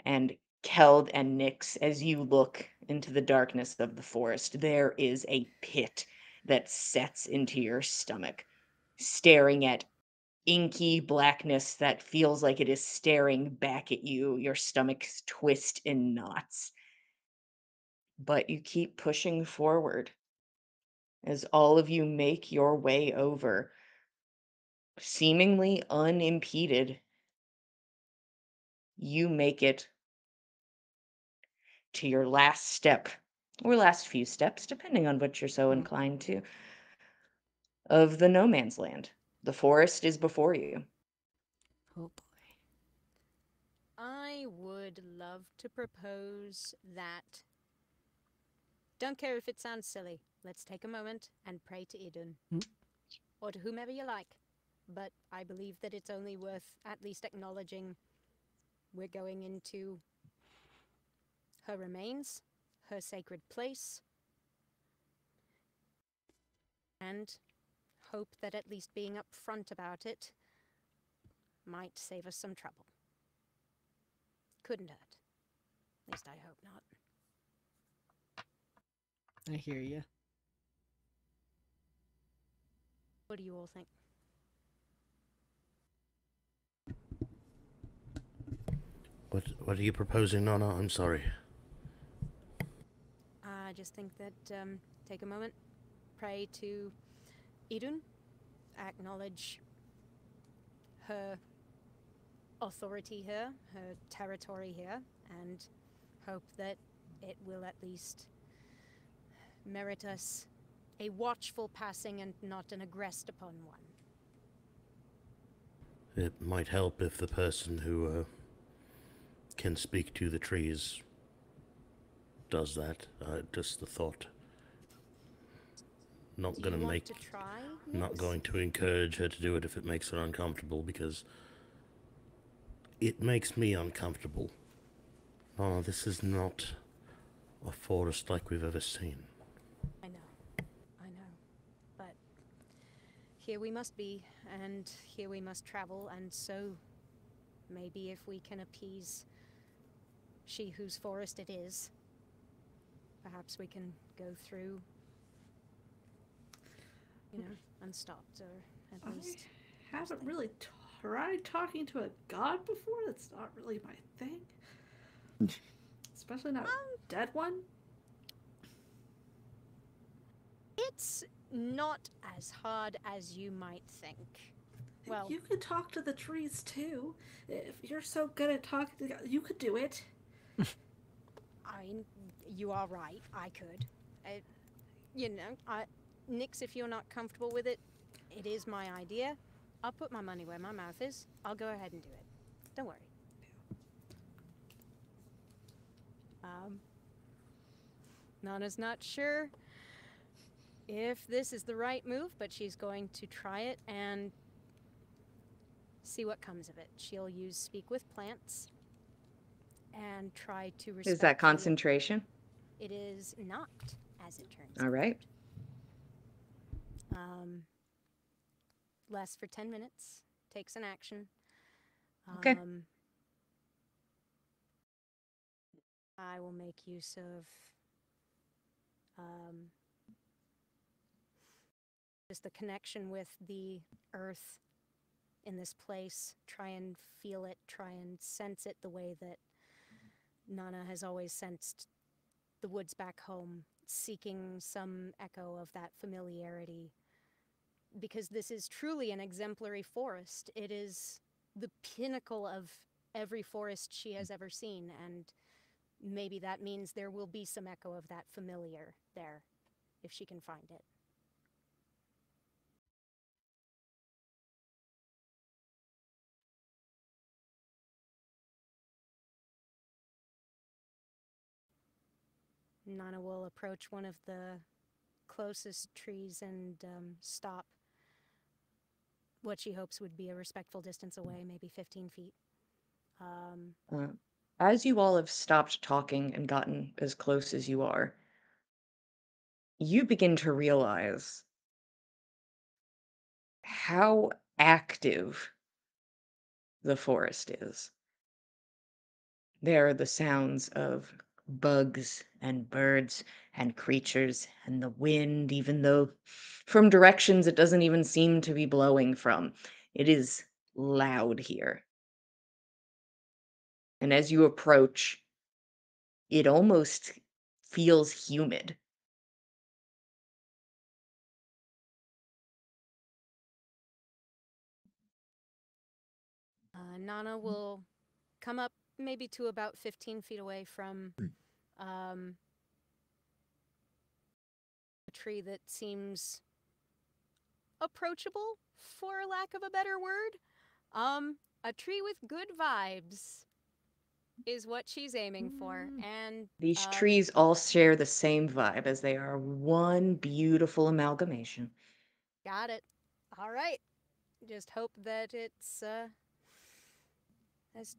And Keld and Nyx, as you look into the darkness of the forest, there is a pit that sets into your stomach, staring at inky blackness that feels like it is staring back at you. Your stomach's twist in knots. But you keep pushing forward as all of you make your way over, seemingly unimpeded. You make it to your last step, or last few steps, depending on what you're so inclined to, of the no man's land. The forest is before you. Oh boy. I would love to propose that. Don't care if it sounds silly. Let's take a moment and pray to Idunn. Or to whomever you like. But I believe that it's only worth at least acknowledging we're going into her remains, her sacred place, and hope that at least being upfront about it might save us some trouble. Couldn't hurt. At least I hope not. I hear you. What do you all think? What are you proposing, Nana? I'm sorry. I just think that take a moment, pray to Idunn, acknowledge her authority here, her territory here, and hope that it will at least merit us a watchful passing and not an aggressed upon one. It might help if the person who can speak to the trees does that. Just the thought. Not Do gonna you want make. to try? Not Nix? going to encourage her to do it if it makes her uncomfortable, because it makes me uncomfortable. Oh, this is not a forest like we've ever seen. I know. I know. But here we must be, and here we must travel, and so maybe if we can appease she whose forest it is, perhaps we can go through, unstopped, or at least. I haven't really tried talking to a god before. That's not really my thing. Especially not a dead one. It's not as hard as you might think. Well, You could talk to the trees too. If you're so good at talking to the, you could do it. I mean, you are right. I could. Nix, if you're not comfortable with it, it is my idea. I'll put my money where my mouth is. I'll go ahead and do it. Don't worry. Nana's not sure if this is the right move, but she's going to try it and see what comes of it. She'll use Speak with Plants and try to respect. Is that concentration? It is not, as it turns out. All right. Lasts for 10 minutes. Takes an action. Okay. I will make use of just the connection with the earth in this place. Try and feel it. Try and sense it the way that Nana has always sensed the woods back home, seeking some echo of that familiarity. Because this is truly an exemplary forest. It is the pinnacle of every forest she has ever seen, and maybe that means there will be some echo of that familiar there, if she can find it. Nana will approach one of the closest trees and stop what she hopes would be a respectful distance away, maybe 15 feet. As you all have stopped talking and gotten as close as you are, you begin to realize how active the forest is. There are the sounds of bugs and birds and creatures and the wind, even though from directions it doesn't even seem to be blowing from. It is loud here. And as you approach, it almost feels humid. Nana will come up maybe to about 15 feet away from a tree that seems approachable, for lack of a better word. A tree with good vibes is what she's aiming for. And These trees all share the same vibe, as they are one beautiful amalgamation. Got it. All right. Just hope that it's as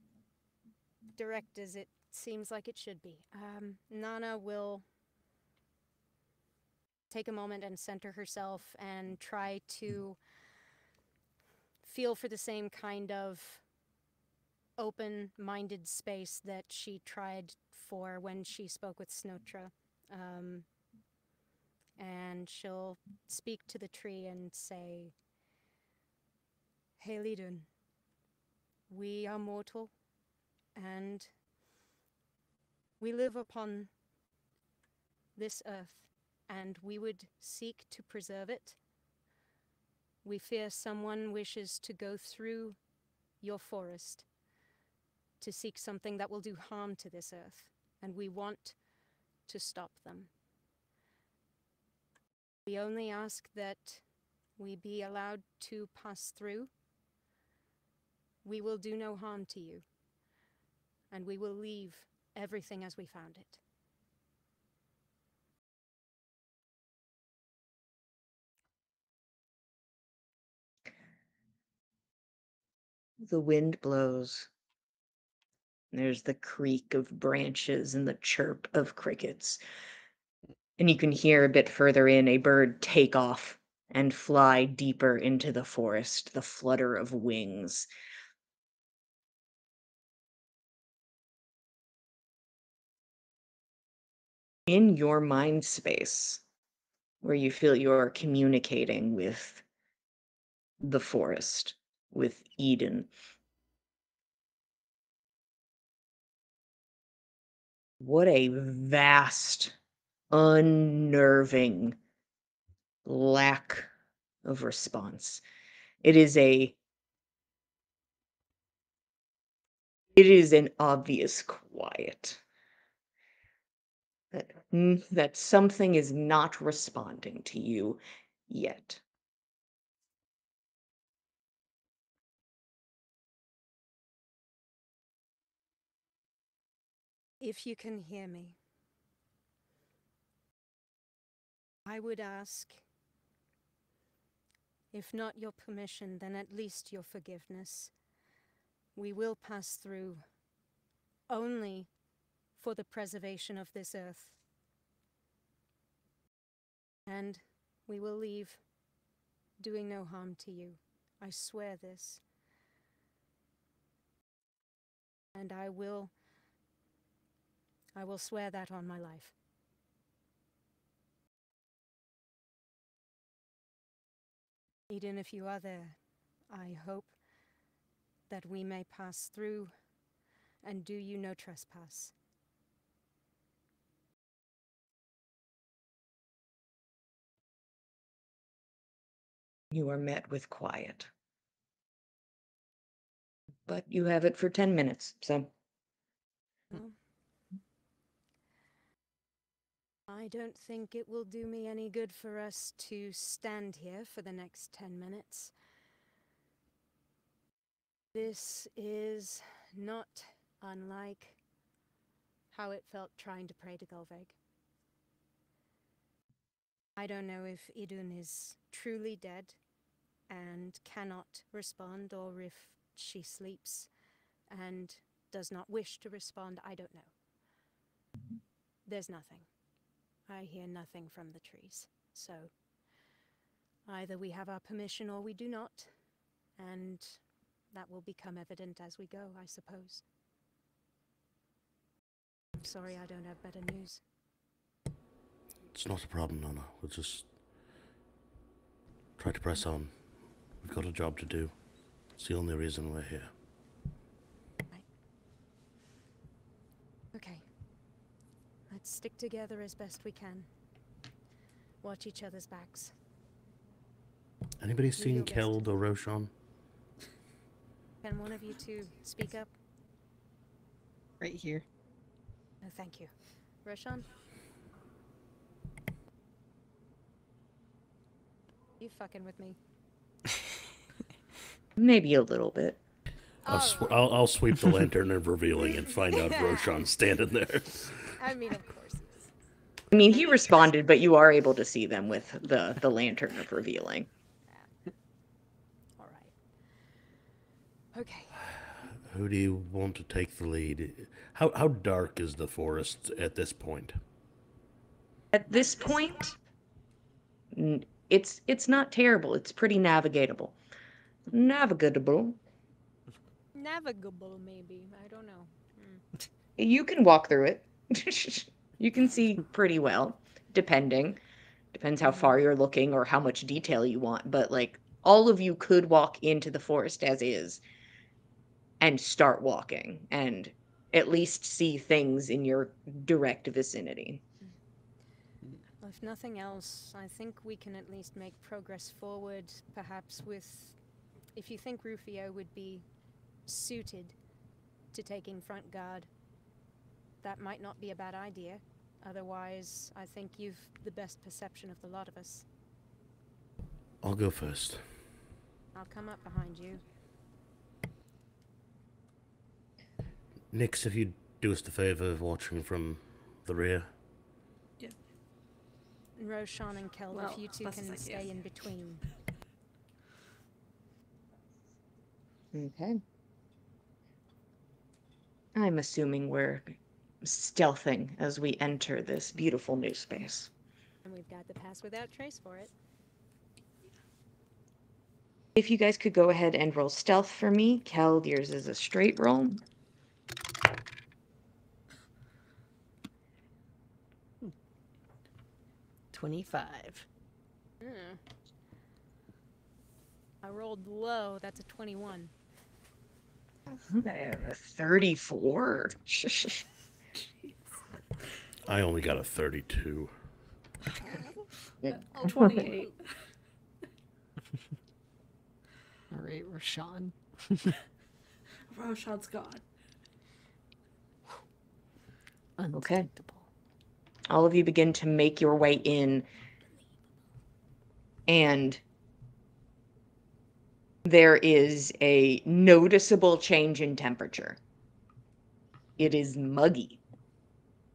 direct as it seems like it should be. Nana will take a moment and center herself and try to feel for the same kind of open-minded space that she tried for when she spoke with Snotra. And she'll speak to the tree and say, "Hey, Idunn, we are mortal, and we live upon this earth, and we would seek to preserve it. We fear someone wishes to go through your forest to seek something that will do harm to this earth, and we want to stop them. We only ask that we be allowed to pass through. We will do no harm to you, and we will leave everything as we found it." The wind blows. There's the creak of branches and the chirp of crickets. And you can hear a bit further in a bird take off and fly deeper into the forest, the flutter of wings. In your mind space, where you feel you're communicating with the forest, with Eden, what a vast, unnerving lack of response. It is an obvious quiet. That something is not responding to you yet. If you can hear me, I would ask, if not your permission, then at least your forgiveness. We will pass through only for the preservation of this earth. And we will leave, doing no harm to you. I swear this. And I will swear that on my life. Eden, if you are there, I hope that we may pass through and do you no trespass. You are met with quiet. But you have it for 10 minutes, so. Well, I don't think it will do me any good for us to stand here for the next 10 minutes. This is not unlike how it felt trying to pray to Golveg. I don't know if Idunn is truly dead and cannot respond, or if she sleeps and does not wish to respond. I don't know. There's nothing. I hear nothing from the trees. So either we have our permission or we do not, and that will become evident as we go, I suppose. I'm sorry I don't have better news. It's not a problem, Nana. We'll just try to press on. We've got a job to do. It's the only reason we're here. Right. Okay. Let's stick together as best we can. Watch each other's backs. Anybody Do seen your best. Keld or Roshan? Can one of you two speak up? Right here. Oh, thank you. Roshan? You fucking with me? Maybe a little bit. I'll sweep the lantern of revealing and find out if Roshan's standing there. I mean, of course he is. I mean, he responded, but you are able to see them with the lantern of revealing. All right. Okay. Who do you want to take the lead? How dark is the forest at this point? At this point, it's not terrible. It's pretty navigatable. Navigable. Navigable, maybe. I don't know. You can walk through it. You can see pretty well, depends how far you're looking or how much detail you want, but like all of you could walk into the forest as is and start walking and at least see things in your direct vicinity. Well, if nothing else, I think we can at least make progress forward, perhaps with... If you think Rufio would be suited to taking front guard, that might not be a bad idea. Otherwise, I think you've the best perception of the lot of us. I'll go first. I'll come up behind you. Nix, if you do us the favor of watching from the rear. Yeah. Roshan and Kel, Well, if you two best as I can can. stay in between. Okay. I'm assuming we're stealthing as we enter this beautiful new space. And we've got the pass without trace for it. If you guys could go ahead and roll stealth for me. Kel, yours is a straight roll. 25. I rolled low. That's a 21. I have a 34. I only got a 32. 28. All right, Rashawn. Roshan's gone. Undetectable. All of you begin to make your way in, and there is a noticeable change in temperature. It is muggy.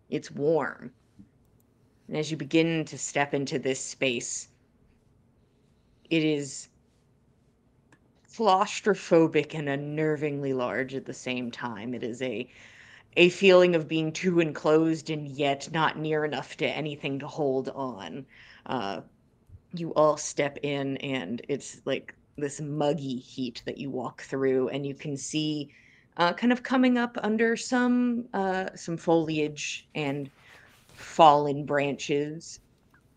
It's warm. And as you begin to step into this space, it is claustrophobic and unnervingly large at the same time. It is a feeling of being too enclosed and yet not near enough to anything to hold on. You all step in, and it's like this muggy heat that you walk through, and you can see kind of coming up under some foliage and fallen branches,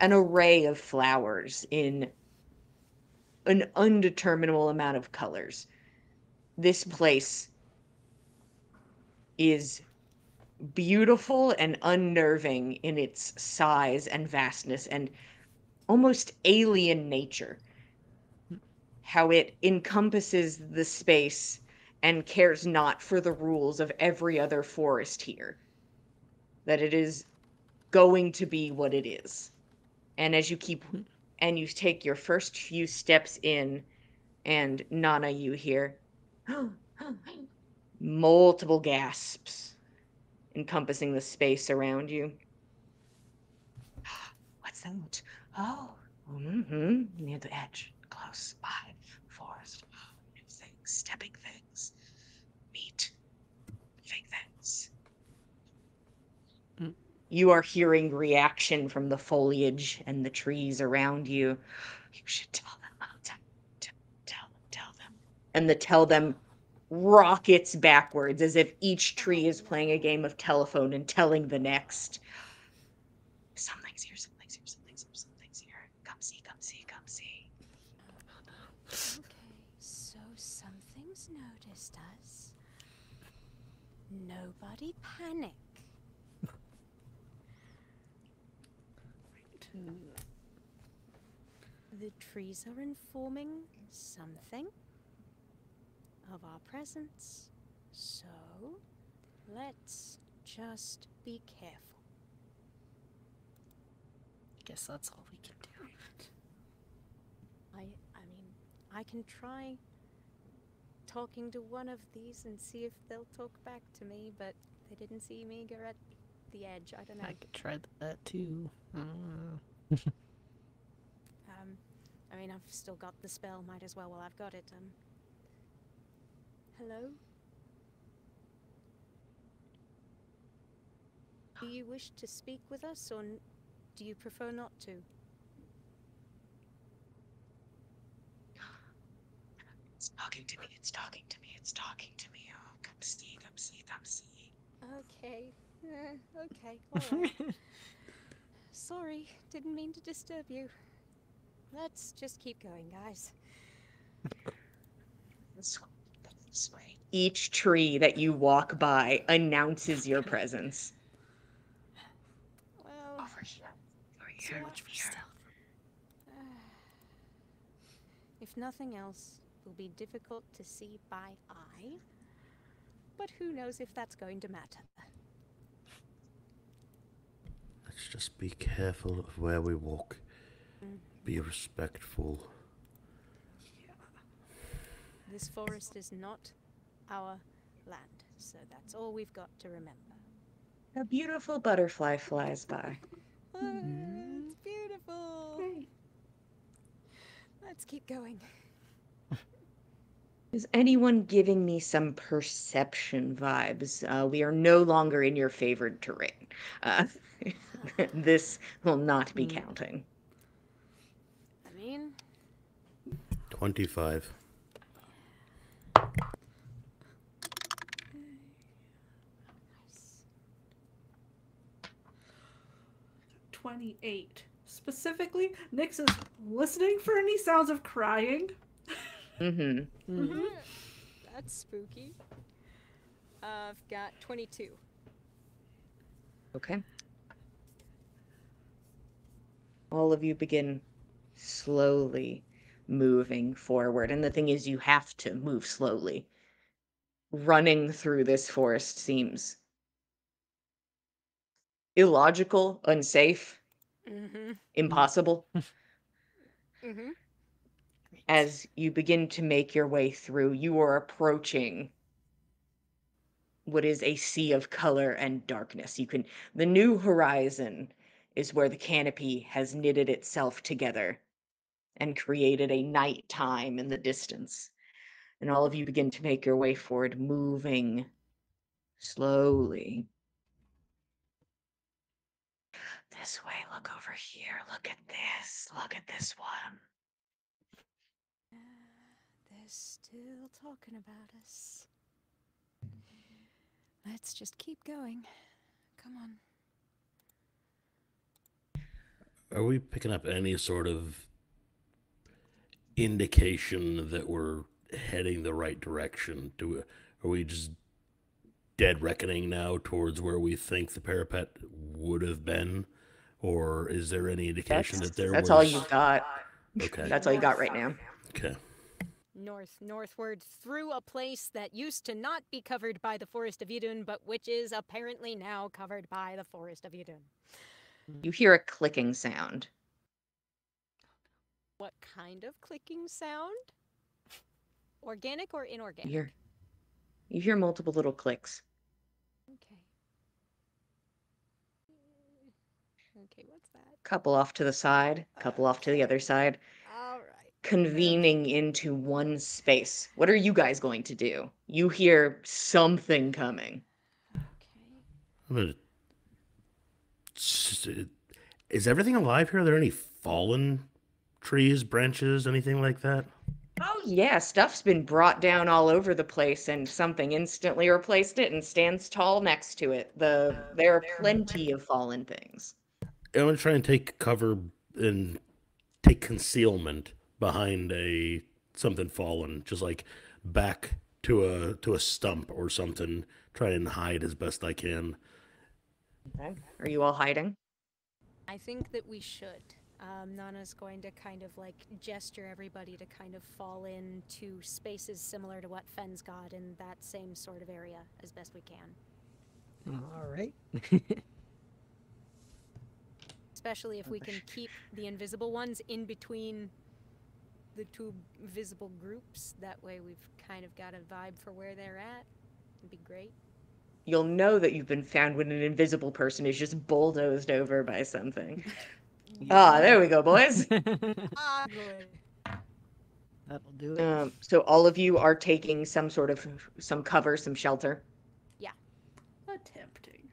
an array of flowers in an undeterminable amount of colors. This place is beautiful and unnerving in its size and vastness and almost alien nature. How it encompasses the space and cares not for the rules of every other forest here. That it is going to be what it is. And as you take your first few steps in, and Nana, you hear multiple gasps encompassing the space around you. What's that? Oh, near the edge, close by, forest, new things, stepping things, meat, living things. You are hearing reaction from the foliage and the trees around you. You should tell them. Tell them. And the tell them rockets backwards as if each tree is playing a game of telephone and telling the next. Something's here. Come see. Okay, so something's noticed us. Nobody panic. The trees are informing something of our presence, so let's just be careful. Guess that's all we can do. I mean, I can try talking to one of these and see if they'll talk back to me, but they didn't see me go at the edge. I don't know. I could try that too. I mean, I've still got the spell. Might as well while I've got it. Hello? Do you wish to speak with us, or do you prefer not to? It's talking to me. Oh, come see. Okay. Okay, alright. Sorry, didn't mean to disturb you. Let's just keep going, guys. This way. Each tree that you walk by announces your presence. Well, Over here. So much for stealth. if nothing else, it will be difficult to see by eye. But who knows if that's going to matter. Let's just be careful of where we walk. Be respectful. This forest is not our land, so that's all we've got to remember. A beautiful butterfly flies by. It's beautiful. Great. Let's keep going. Is anyone giving me some perception vibes? We are no longer in your favored terrain. Uh, this will not be counting. I mean, 25. 28. Specifically, Nyx is listening for any sounds of crying. that's spooky. I've got 22. Okay. All of you begin slowly moving forward. And the thing is, you have to move slowly. Running through this forest seems illogical, unsafe, impossible. As you begin to make your way through, you are approaching what is a sea of color and darkness. The new horizon is where the canopy has knitted itself together and created a nighttime in the distance. And all of you begin to make your way forward, moving slowly. This way, look over here, look at this one. They're still talking about us. Let's just keep going. Come on. Are we picking up any sort of indication that we're heading the right direction? Are we just dead reckoning now towards where we think the parapet would have been? Or is there any indication that there was... That's all you've got. Okay. That's all you got right now. Okay. Northward through a place that used to not be covered by the Forest of Idunn, but which is apparently now covered by the Forest of Idunn. You hear a clicking sound. What kind of clicking sound? Organic or inorganic? You hear multiple little clicks. Okay. Okay, what's that? Couple off to the side, couple off to the other side. All right. Convening into one space. What are you guys going to do? You hear something coming. Okay. Is everything alive here? Are there any fallen trees, branches, anything like that? Oh yeah, stuff's been brought down all over the place and something instantly replaced it and stands tall next to it. There are plenty of fallen things. I'm going to try and take cover and take concealment behind something fallen, just like back to a stump or something. Try and hide as best I can. Okay. Are you all hiding? I think that we should. Nana's going to kind of like gesture everybody to kind of fall into spaces similar to what Fenn's got in that same sort of area as best we can. All right. Especially if we can keep the invisible ones in between the two visible groups. That way we've kind of got a vibe for where they're at. It'd be great. You'll know that you've been found when an invisible person is just bulldozed over by something. There we go, boys. Good. That'll do it. So all of you are taking some cover, some shelter. Yeah. Attempting.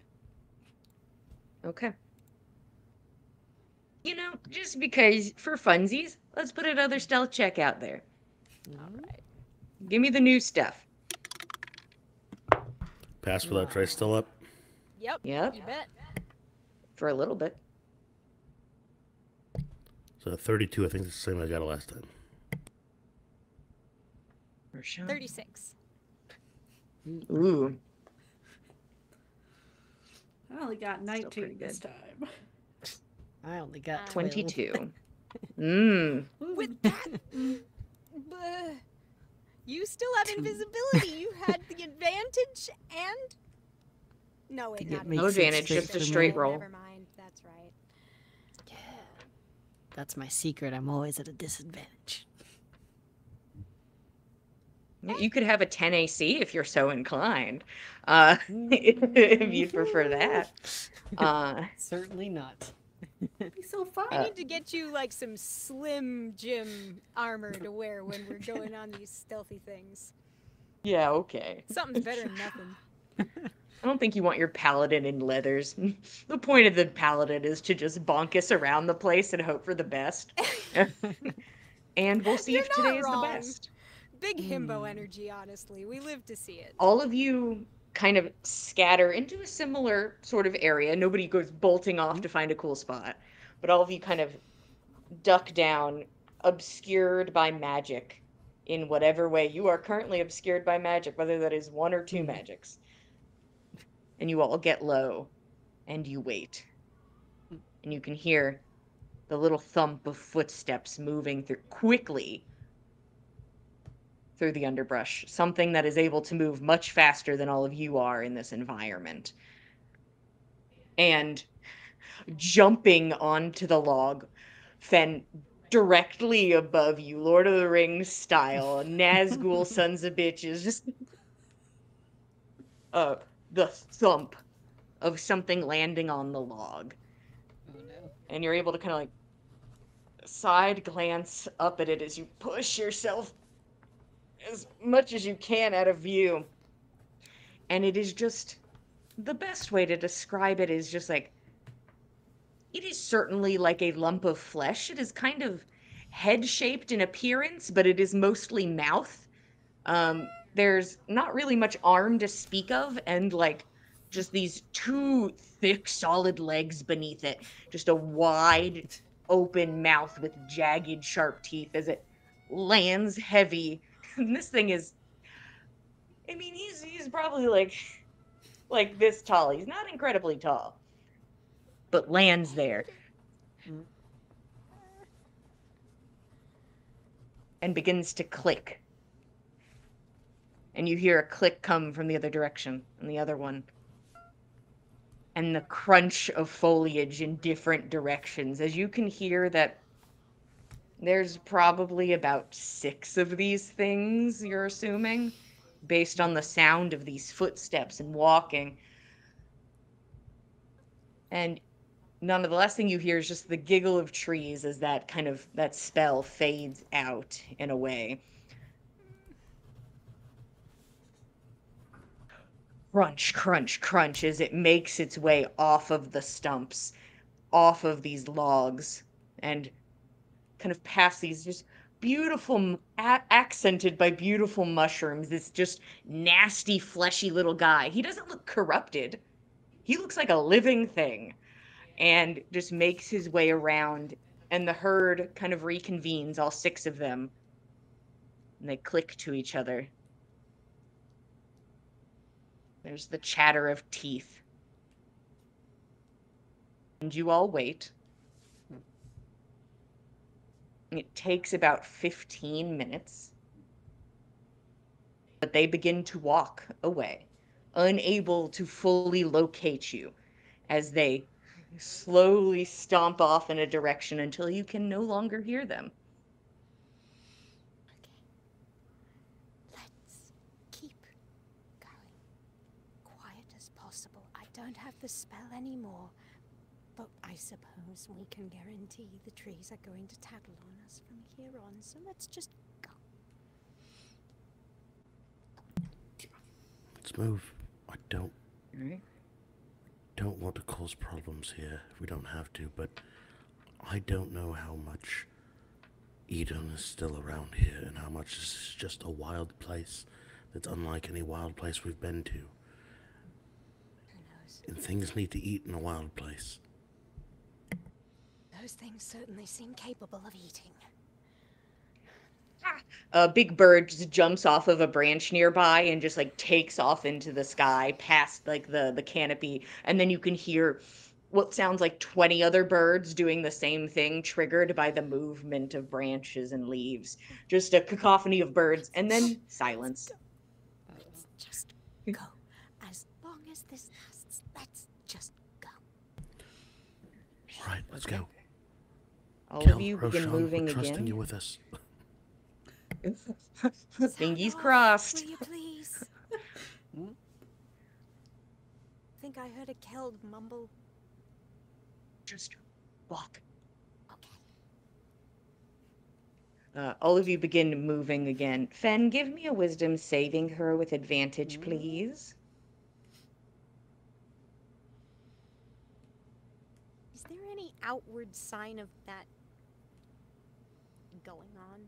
Okay. Just because, for funsies, let's put another stealth check out there. All right. Give me the new stuff. Pass without trace still up? Yep. Yep. You bet. For a little bit. So 32, I think it's the same I got last time. 36. Ooh. I only got Still 19 pretty this good. time. I only got 22. With that, you still have invisibility. You had the advantage and... No, wait, not makes No it advantage, straight just a for straight me. roll. Never mind. That's right. Yeah. That's my secret. I'm always at a disadvantage. You could have a 10 AC if you're so inclined. If you'd prefer that. Certainly not. It'd be so fun. I need to get you like some Slim Jim armor to wear when we're going on these stealthy things. Yeah, okay. Something's better than nothing. I don't think you want your paladin in leathers. The point of the paladin is to just bonk us around the place and hope for the best. And we'll see You're if today not is the wrong. best. Big himbo energy, honestly. We live to see it. All of you kind of scatter into a similar sort of area. Nobody goes bolting off to find a cool spot, but all of you kind of duck down, obscured by magic in whatever way you are currently obscured by magic, whether that is one or two magics. And you all get low and you wait. And you can hear the little thump of footsteps moving through quickly through the underbrush, something that is able to move much faster than all of you are in this environment. And jumping onto the log, Fen, directly above you, Lord of the Rings style, Nazgul sons of bitches, just the thump of something landing on the log. Oh no. And you're able to kind of like side glance up at it as you push yourself as much as you can out of view. And it is just, the best way to describe it is just like, it is certainly like a lump of flesh. It is kind of head-shaped in appearance, but it is mostly mouth. There's not really much arm to speak of, and like just these two thick, solid legs beneath it. Just a wide open mouth with jagged, sharp teeth as it lands heavy. And this thing is, I mean, he's probably like this tall. He's not incredibly tall, but lands there and begins to click. And you hear a click come from the other direction, and the other one. And the crunch of foliage in different directions, as you can hear that there's probably about 6 of these things, you're assuming, based on the sound of these footsteps and walking. And none of the last thing you hear is just the giggle of trees as that spell fades out in a way. Crunch, crunch, crunch as it makes its way off of the stumps, off of these logs, and kind of past these just beautiful, accented by beautiful mushrooms. This just nasty, fleshy little guy. He doesn't look corrupted. He looks like a living thing, and just makes his way around, and the herd kind of reconvenes, all 6 of them, and they click to each other. There's the chatter of teeth. And you all wait. It takes about 15 minutes. But they begin to walk away, unable to fully locate you, as they slowly stomp off in a direction until you can no longer hear them. Let's keep going. Quiet as possible. I don't have the spell anymore. But I suppose we can guarantee the trees are going to tattle on us from here on, so let's just go. Let's move. I don't Right. don't want to cause problems here if we don't have to, but I don't know how much Idunn is still around here and how much this is just a wild place that's unlike any wild place we've been to. Who knows? And things need to eat in a wild place. Those things certainly seem capable of eating. A big bird just jumps off of a branch nearby and just like takes off into the sky past like the canopy, and then you can hear what sounds like 20 other birds doing the same thing, triggered by the movement of branches and leaves. Just a cacophony of birds, and then silence. Let's just go. As long as this lasts, let's just go. All right, let's go. All Kel, of you begin Roshan, moving we're trusting again. you with us. Fingies Sound crossed. off, will you please? I think I heard a Keld mumble. Just Walk. Okay. All of you begin moving again. Fen, give me a wisdom saving her with advantage, please. Is there any outward sign of that going on?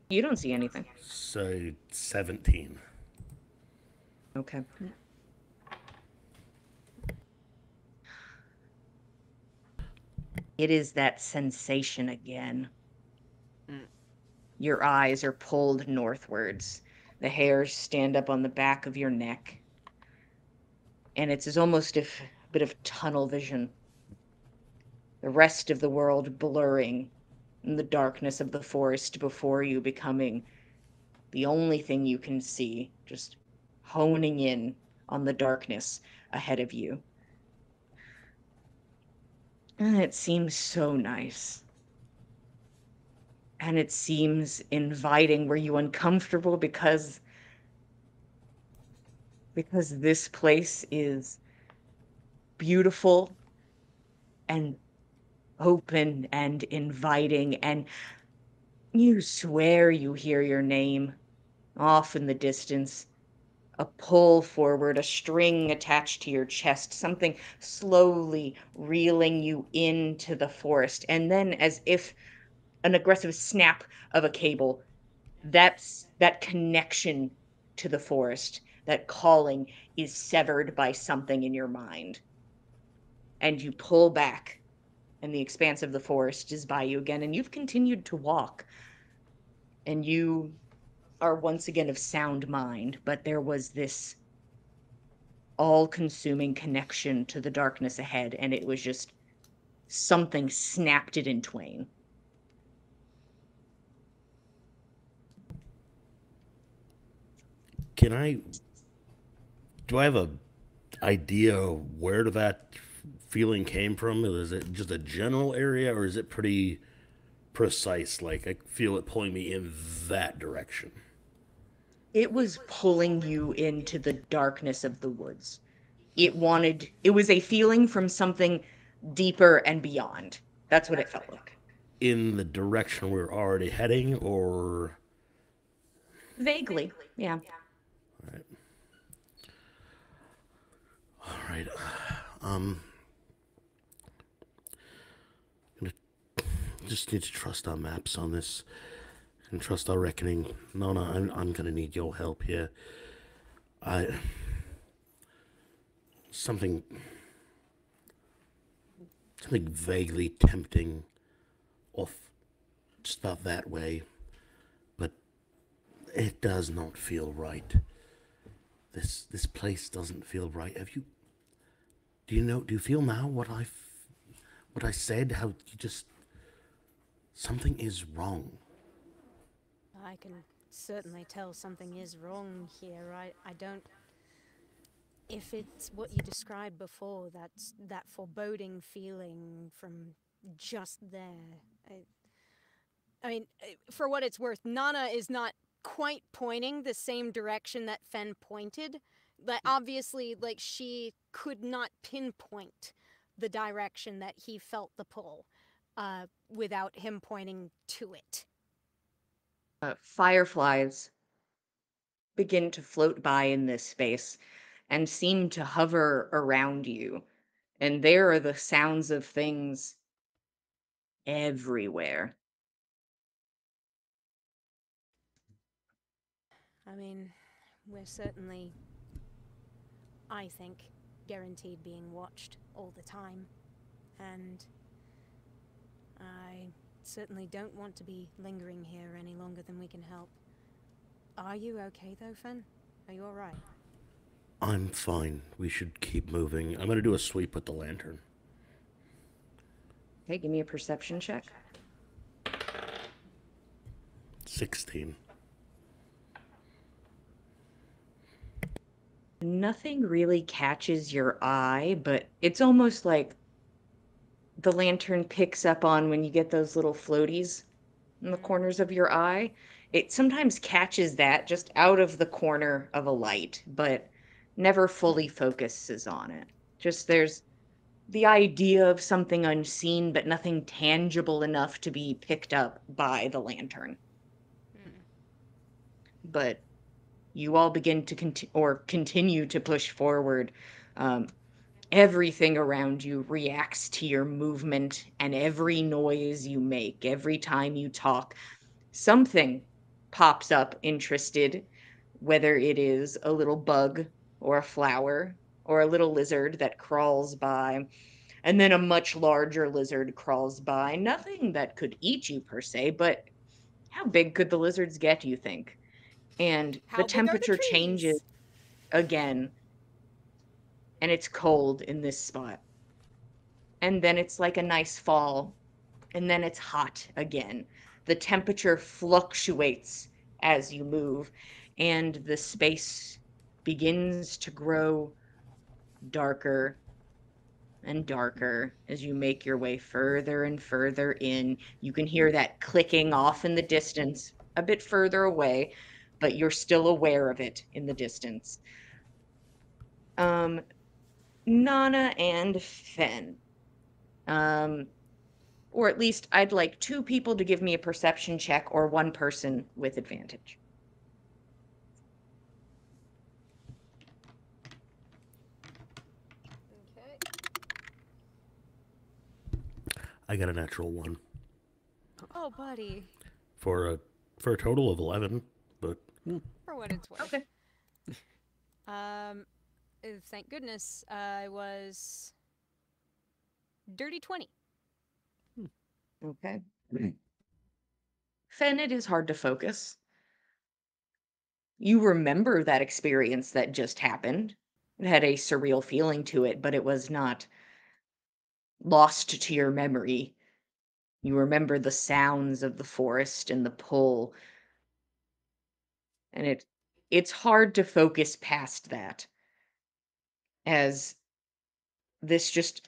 You don't see anything. So 17. Okay. It is that sensation again. Your eyes are pulled northwards. The hairs stand up on the back of your neck. And it's almost a bit of tunnel vision. The rest of the world blurring, and the darkness of the forest before you becoming the only thing you can see, just honing in on the darkness ahead of you. And it seems so nice. And it seems inviting. Were you uncomfortable because this place is beautiful and open and inviting, and you swear you hear your name off in the distance, a pull forward, a string attached to your chest, something slowly reeling you into the forest, and then as if an aggressive snap of a cable, that connection to the forest, that calling, is severed by something in your mind, and you pull back, and the expanse of the forest is by you again, and you've continued to walk, and you are once again of sound mind, but there was this all-consuming connection to the darkness ahead, and it was just something snapped it in twain. Do I have a idea where that feeling came from? Is it just a general area, or is it pretty precise? Like, I feel it pulling me in that direction. It was pulling you into the darkness of the woods. It was a feeling from something deeper and beyond. That's what it felt like. In the direction we're already heading, or Vaguely, yeah. all right. Um, just need to trust our maps on this and trust our reckoning. Nona, I'm gonna need your help here. Something vaguely tempting off just about that way, but it does not feel right. This place doesn't feel right. Do you feel now what I said? How you just something is wrong. I can certainly tell something is wrong here. I don't. If it's what you described before, that's that foreboding feeling from just there. I mean, for what it's worth, Nana is not quite pointing the same direction that Fen pointed. But obviously, like, she could not pinpoint the direction that he felt the pull without him pointing to it. Fireflies begin to float by in this space and seem to hover around you. And there are the sounds of things everywhere. I mean, we're certainly, I think, guaranteed being watched all the time. And I certainly don't want to be lingering here any longer than we can help. Are you okay though, Fen? Are you alright? I'm fine. We should keep moving. I'm gonna do a sweep with the lantern. Okay, give me a perception check. 16. Nothing really catches your eye, but it's almost like the lantern picks up on when you get those little floaties in the corners of your eye. It sometimes catches that just out of the corner of a light, but never fully focuses on it. Just there's the idea of something unseen, but nothing tangible enough to be picked up by the lantern. But you all begin to continue to push forward. Everything around you reacts to your movement and every noise you make, every time you talk. Something pops up interested, whether it is a little bug or a flower or a little lizard that crawls by, and then a much larger lizard crawls by. Nothing that could eat you per se, but how big could the lizards get, you think? And the How big are the temperature changes trees? again, and it's cold in this spot. And then it's like a nice fall, and then it's hot again. The temperature fluctuates as you move, and the space begins to grow darker and darker as you make your way further and further in. You can hear that clicking off in the distance, a bit further away, but you're still aware of it in the distance. Nana and Fen. Or at least I'd like 2 people to give me a perception check or 1 person with advantage. Okay. I got a natural 1 Oh, buddy. for a total of 11. But For what it's worth. Okay. Thank goodness I was dirty 20. Okay. Fen, it is hard to focus. You remember that experience that just happened. It had a surreal feeling to it, but it was not lost to your memory. You remember the sounds of the forest and the pull, and it's hard to focus past that as this just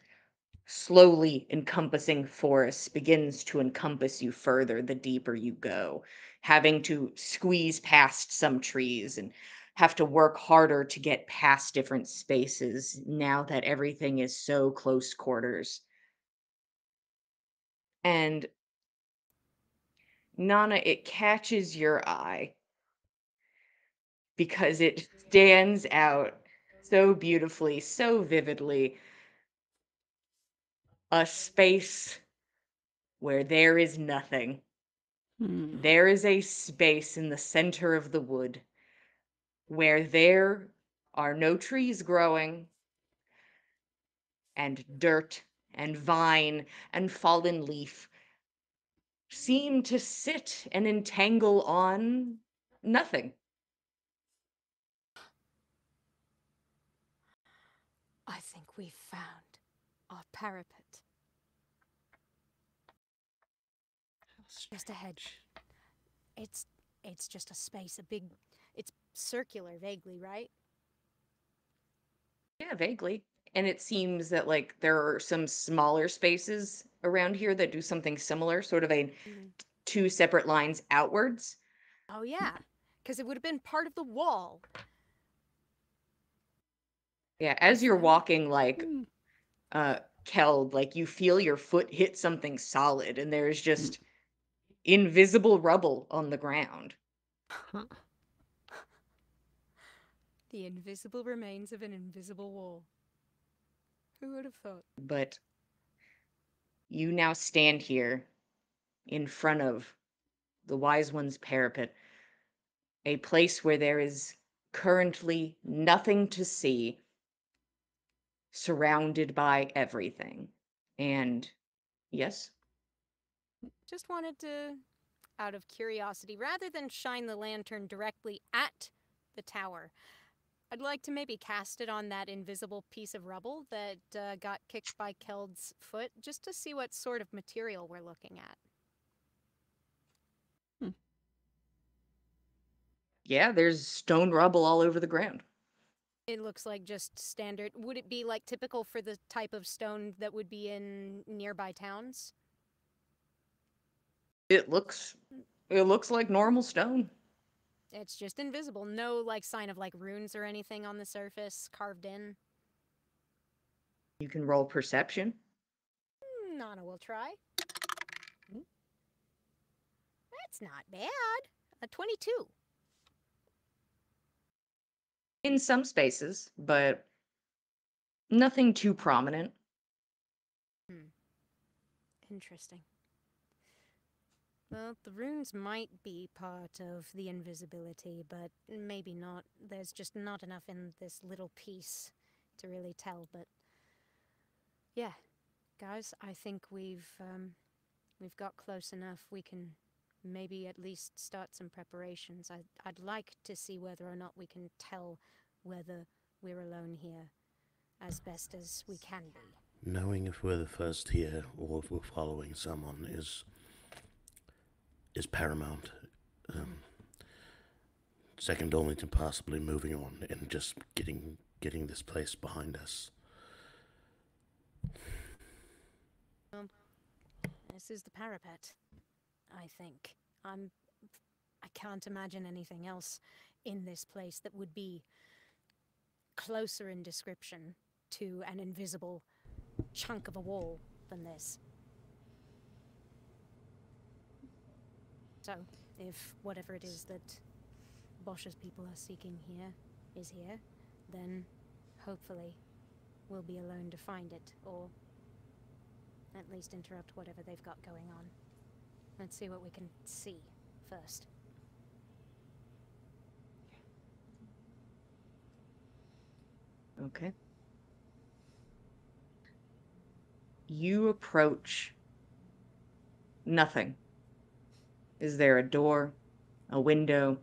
slowly encompassing forest begins to encompass you further the deeper you go, having to squeeze past some trees and have to work harder to get past different spaces now that everything is so close quarters. And Nana, it catches your eye because it stands out so beautifully, so vividly. A space where there is nothing. There is a space in the center of the wood where there are no trees growing, and dirt and vine and fallen leaf seem to sit and entangle on nothing. I think we've found our parapet. Just ahead. It's just a space, it's circular vaguely, right? Yeah, vaguely. And it seems that like there are some smaller spaces around here that do something similar, sort of a 2 separate lines outwards. Oh yeah, because it would have been part of the wall. Yeah, as you're Fen? walking, like Keld, like you feel your foot hit something solid, and there's just invisible rubble on the ground. The invisible remains of an invisible wall. Who would have thought? But you now stand here in front of the Wise One's parapet, a place where there is currently nothing to see, surrounded by everything. And yes, Just wanted to, out of curiosity, rather than shine the lantern directly at the tower, I'd like to maybe cast it on that invisible piece of rubble that got kicked by Keld's foot, just to see what sort of material we're looking at. yeah, there's stone rubble all over the ground. It looks like just standard. Would it be like typical for the type of stone that would be in nearby towns? It looks like normal stone. It's just invisible. No like sign of like runes or anything on the surface carved in. You can roll perception. Nana will try. That's not bad. A 22. In some spaces, but nothing too prominent. Interesting. Well, the runes might be part of the invisibility, but maybe not. There's just not enough in this little piece to really tell. But yeah, guys, I think we've got close enough. We can maybe at least start some preparations. I'd like to see whether or not we can tell whether we're alone here as best as we can be. Knowing if we're the first here or if we're following someone is paramount. Second only to possibly moving on and just getting this place behind us. This is the parapet, I think. I can't imagine anything else in this place that would be closer in description to an invisible chunk of a wall than this. So, if whatever it is that Bosch's people are seeking here is here, then hopefully we'll be alone to find it, or at least interrupt whatever they've got going on. Let's see what we can see first. Okay. You approach nothing. Is there a door? A window?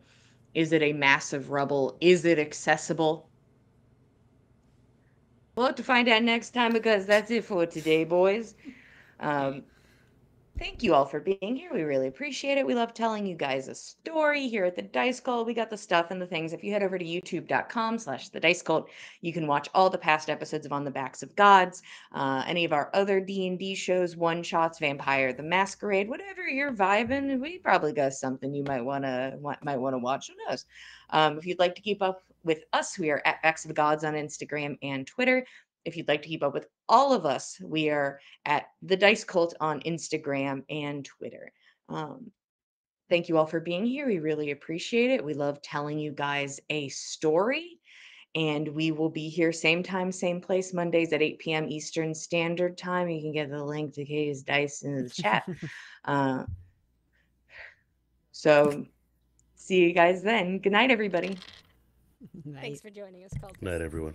Is it a massive rubble? Is it accessible? We'll have to find out next time, because that's it for today, boys. Thank you all for being here. We really appreciate it. We love telling you guys a story here at the Dice Cult. We got the stuff and the things. If you head over to youtube.com/the Dice Cult, you can watch all the past episodes of On the Backs of Gods, any of our other D&D shows, one shots, Vampire the Masquerade, whatever you're vibing. We probably got something you might want to watch. Who knows? If you'd like to keep up with us, we are at Backs of the Gods on Instagram and Twitter. If you'd like to keep up with all of us, we are at the Dice Cult on Instagram and Twitter. Thank you all for being here. We really appreciate it. We love telling you guys a story. And we will be here same time, same place, Mondays at 8 p.m. Eastern Standard Time. You can get the link to Katie's Dice in the chat. So see you guys then. Good night, everybody. Thanks for joining us, Cultists. Good night, everyone.